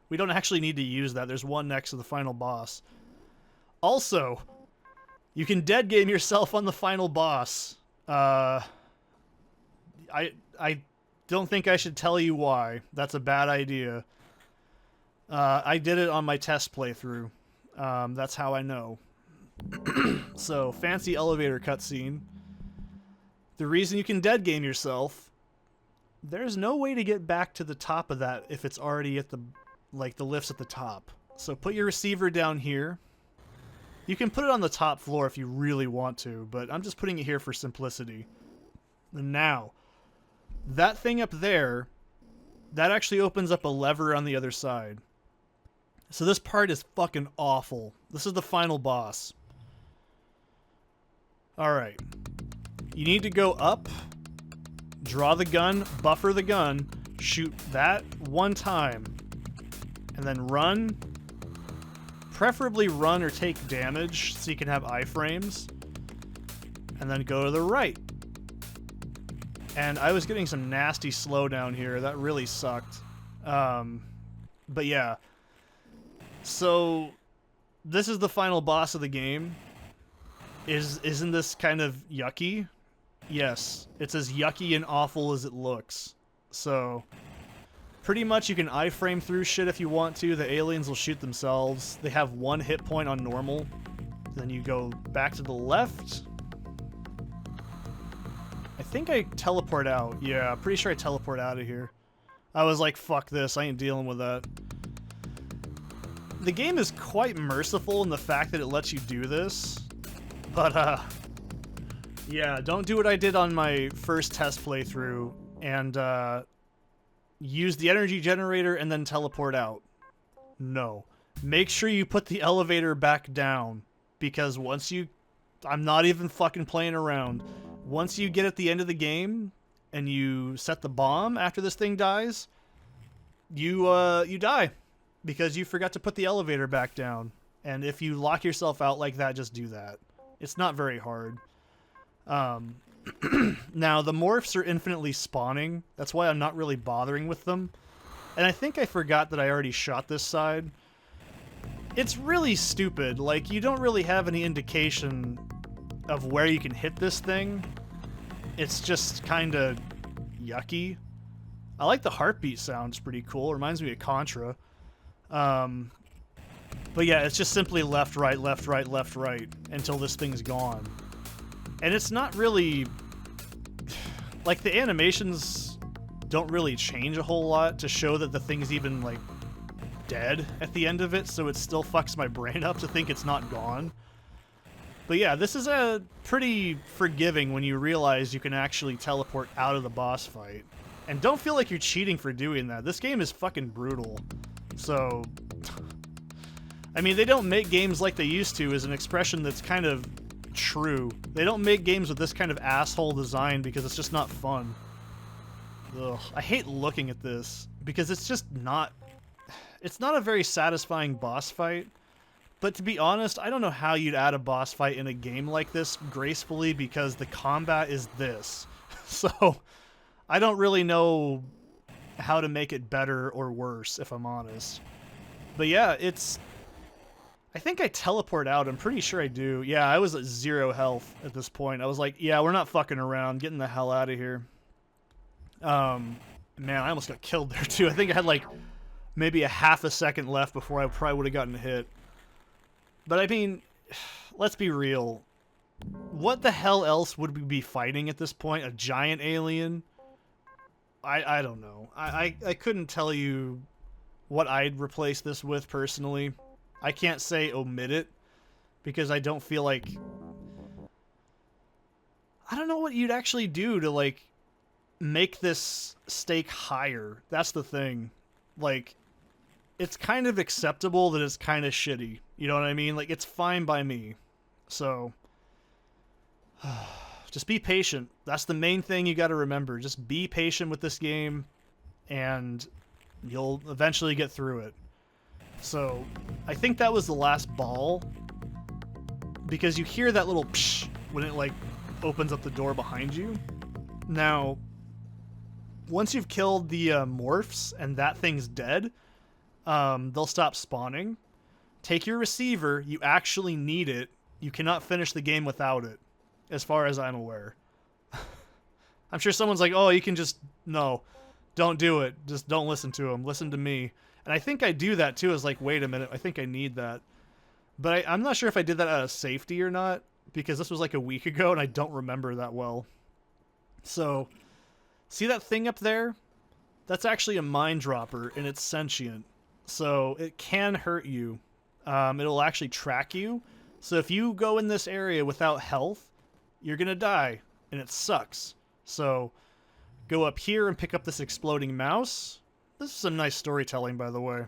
We don't actually need to use that. There's one next to the final boss. Also, you can dead game yourself on the final boss. I don't think I should tell you why. That's a bad idea. I did it on my test playthrough. That's how I know. So, fancy elevator cutscene. The reason you can dead game yourself, there's no way to get back to the top of that if it's already at the, like, the lift's at the top. So put your receiver down here. You can put it on the top floor if you really want to, but I'm just putting it here for simplicity. And now, that thing up there, that actually opens up a lever on the other side. So this part is fucking awful. This is the final boss. Alright. You need to go up, draw the gun, buffer the gun, shoot that one time, and then run. Preferably run or take damage so you can have iframes. And then go to the right. And I was getting some nasty slowdown here. That really sucked. But yeah. So, this is the final boss of the game. Isn't this kind of yucky? Yes. It's as yucky and awful as it looks. So, pretty much you can iframe through shit if you want to. The aliens will shoot themselves. They have 1 hit point on normal. Then you go back to the left. I think I teleport out. Yeah, I'm pretty sure I teleport out of here. I was like, fuck this, I ain't dealing with that. The game is quite merciful in the fact that it lets you do this. But, yeah, don't do what I did on my first test playthrough and, use the energy generator and then teleport out. No. Make sure you put the elevator back down. Because once you... I'm not even fucking playing around. Once you get at the end of the game and you set the bomb after this thing dies, you die. Because you forgot to put the elevator back down. And if you lock yourself out like that, just do that. It's not very hard. Now, the morphs are infinitely spawning. That's why I'm not really bothering with them. And I think I forgot that I already shot this side. It's really stupid. Like, you don't really have any indication of where you can hit this thing. It's just kind of yucky. I like the heartbeat sound. It's pretty cool. It reminds me of Contra. But yeah, it's just simply left, right, left, right, left, right until this thing's gone. And it's not really... Like, the animations don't really change a whole lot to show that the thing's even, like, dead at the end of it, so it still fucks my brain up to think it's not gone. But yeah, this is a pretty forgiving when you realize you can actually teleport out of the boss fight. And don't feel like you're cheating for doing that. This game is fucking brutal. So... I mean, they don't make games like they used to is an expression that's kind of true. They don't make games with this kind of asshole design because it's just not fun. Ugh. I hate looking at this because it's just not... It's not a very satisfying boss fight. But to be honest, I don't know how you'd add a boss fight in a game like this gracefully because the combat is this. So, I don't really know how to make it better or worse, if I'm honest. But yeah, it's... I think I teleport out. I'm pretty sure I do. Yeah, I was at 0 health at this point. I was like, yeah, we're not fucking around. Getting the hell out of here. Man, I almost got killed there, too. I think I had, like, maybe a half a second left before I probably would have gotten hit. But, I mean, let's be real. What the hell else would we be fighting at this point? A giant alien? I don't know. I couldn't tell you what I'd replace this with, personally. I can't say omit it, because I don't feel like... I don't know what you'd actually do to, like, make this stake higher. That's the thing. Like, it's kind of acceptable that it's kind of shitty. You know what I mean? Like, it's fine by me. So, just be patient. That's the main thing you gotta remember. Just be patient with this game, and you'll eventually get through it. So, I think that was the last ball, because you hear that little psh when it, like, opens up the door behind you. Now, once you've killed the morphs and that thing's dead, they'll stop spawning. Take your receiver. You actually need it. You cannot finish the game without it, as far as I'm aware. I'm sure someone's like, oh, you can just... No, don't do it. Just don't listen to him. Listen to me. And I think I do that too. Is like, wait a minute, I think I need that. But I'm not sure if I did that out of safety or not, because this was like a week ago and I don't remember that well. So, see that thing up there? That's actually a mine dropper, and it's sentient. So it can hurt you. It'll actually track you. So if you go in this area without health, you're going to die, and it sucks. So go up here and pick up this exploding mouse. This is some nice storytelling, by the way.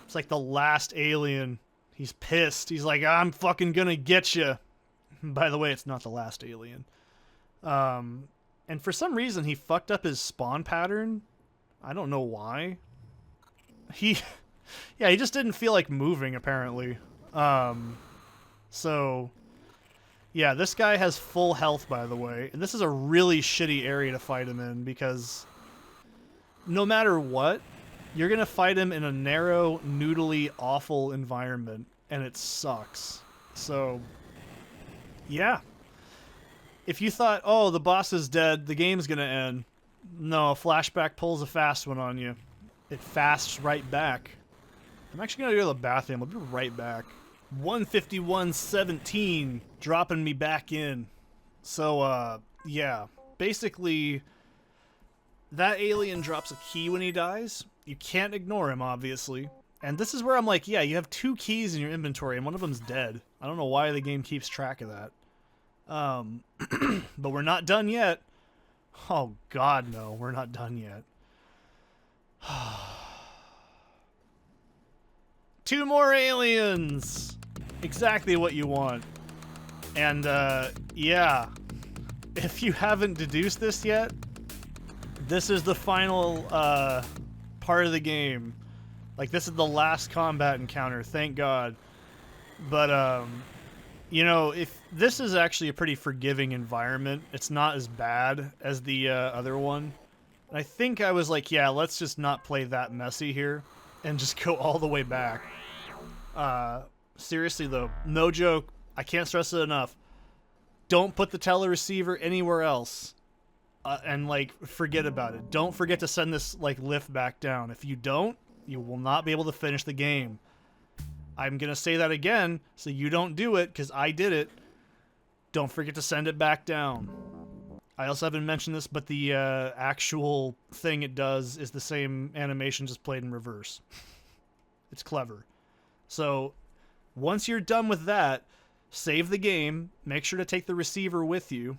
It's like the last alien. He's pissed. He's like, I'm fucking gonna get you. By the way, it's not the last alien. And for some reason, he fucked up his spawn pattern. I don't know why. Yeah, he just didn't feel like moving, apparently. So, yeah, this guy has full health, by the way. And this is a really shitty area to fight him in, because no matter what, you're going to fight him in a narrow, noodly, awful environment, and it sucks. So, yeah. If you thought, oh, the boss is dead, the game's going to end. No, Flashback pulls a fast one on you. It fasts right back. I'm actually going to go to the bathroom. I'll be right back. 151.17, dropping me back in. So, yeah. Basically, that alien drops a key when he dies. You can't ignore him, obviously. And this is where I'm like, yeah, you have 2 keys in your inventory, and one of them's dead. I don't know why the game keeps track of that. But we're not done yet. Oh, God, no. We're not done yet. 2 more aliens! Exactly what you want. And, yeah. If you haven't deduced this yet, this is the final, part of the game. Like, this is the last combat encounter, thank God. But, you know, if this is actually a pretty forgiving environment, it's not as bad as the other one. And I think I was like, yeah, let's just not play that messy here and just go all the way back. Seriously though, no joke, I can't stress it enough. Don't put the teleceiver anywhere else. And like, forget about it. Don't forget to send this like lift back down. If you don't, you will not be able to finish the game. I'm going to say that again, so you don't do it, because I did it. Don't forget to send it back down. I also haven't mentioned this, but the actual thing it does is the same animation, just played in reverse. It's clever. So, once you're done with that, save the game, make sure to take the receiver with you,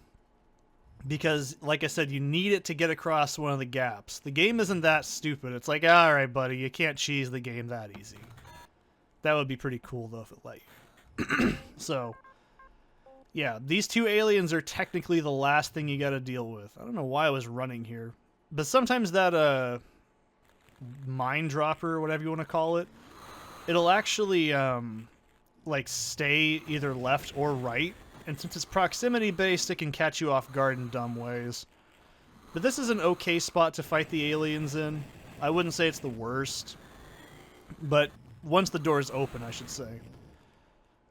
because, like I said, you need it to get across one of the gaps. The game isn't that stupid. It's like, alright buddy, you can't cheese the game that easy. That would be pretty cool, though, if it let you. So, yeah, these 2 aliens are technically the last thing you gotta deal with. I don't know why I was running here. But sometimes that, mine dropper, or whatever you want to call it, it'll actually, like, stay either left or right. And since it's proximity-based, it can catch you off guard in dumb ways. But this is an okay spot to fight the aliens in. I wouldn't say it's the worst. But once the door's open, I should say.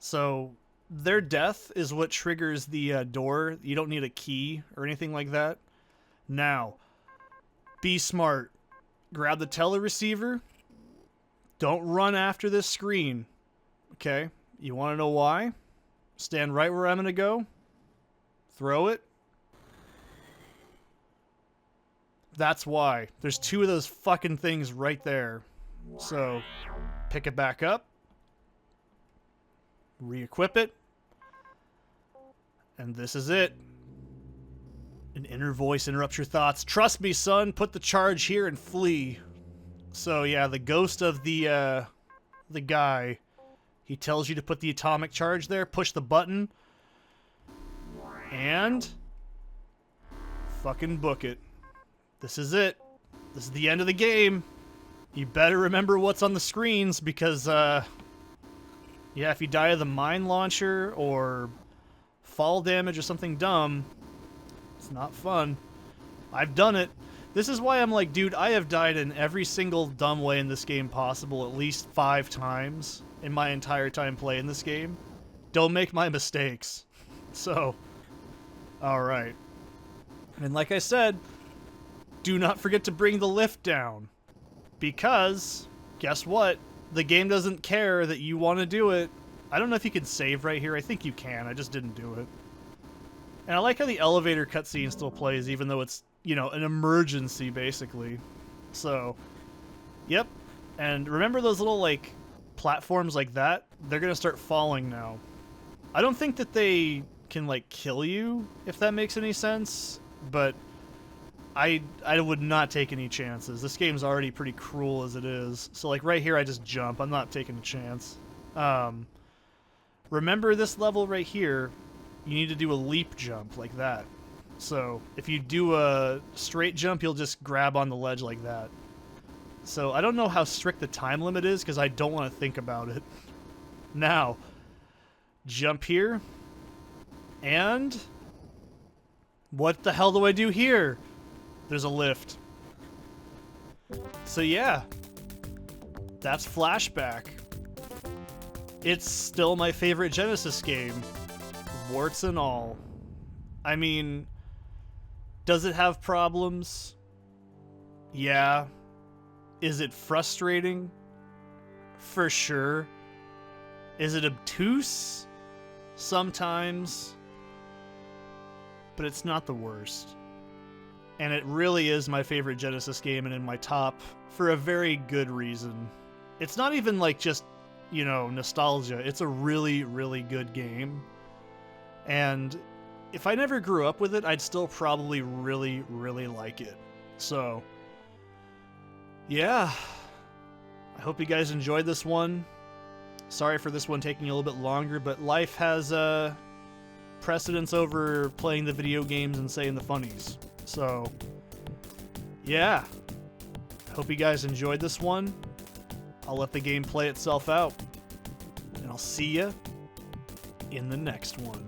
So, their death is what triggers the door. You don't need a key or anything like that. Now, be smart. Grab the teleceiver. Don't run after this screen. Okay? You want to know why? Stand right where I'm going to go. Throw it. That's why. There's 2 of those fucking things right there. So, pick it back up. Re-equip it. And this is it. An inner voice interrupts your thoughts. Trust me, son. Put the charge here and flee. So, yeah, the ghost of the guy. He tells you to put the atomic charge there. Push the button. And fucking book it. This is it. This is the end of the game. You better remember what's on the screens, because, Yeah, if you die of the mine launcher or fall damage or something dumb, it's not fun. I've done it. This is why I'm like, dude, I have died in every single dumb way in this game possible at least 5 times in my entire time playing this game. Don't make my mistakes. So, alright. And like I said, do not forget to bring the lift down. Because, guess what? The game doesn't care that you want to do it. I don't know if you can save right here. I think you can. I just didn't do it. And I like how the elevator cutscene still plays, even though it's, you know, an emergency, basically. So, yep. And remember those little, like, platforms like that? They're going to start falling now. I don't think that they can, like, kill you, if that makes any sense. But I would not take any chances. This game's already pretty cruel as it is. So, like, right here, I just jump. I'm not taking a chance. Remember this level right here, you need to do a leap jump like that. So, if you do a straight jump, you'll just grab on the ledge like that. So, I don't know how strict the time limit is, because I don't want to think about it. Now, jump here. And what the hell do I do here? There's a lift. So yeah, that's Flashback. It's still my favorite Genesis game, warts and all. I mean, does it have problems? Yeah. Is it frustrating? For sure. Is it obtuse? Sometimes. But it's not the worst. And it really is my favorite Genesis game and in my top for a very good reason. It's not even like just, you know, nostalgia. It's a really, really good game. And if I never grew up with it, I'd still probably really, really like it. So, yeah. I hope you guys enjoyed this one. Sorry for this one taking a little bit longer, but life has precedence over playing the video games and saying the funnies. So, yeah. Hope you guys enjoyed this one. I'll let the game play itself out. And I'll see you in the next one.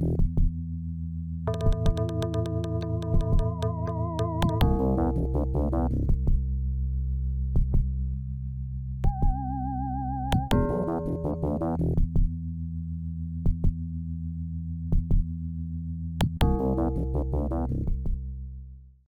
Bye.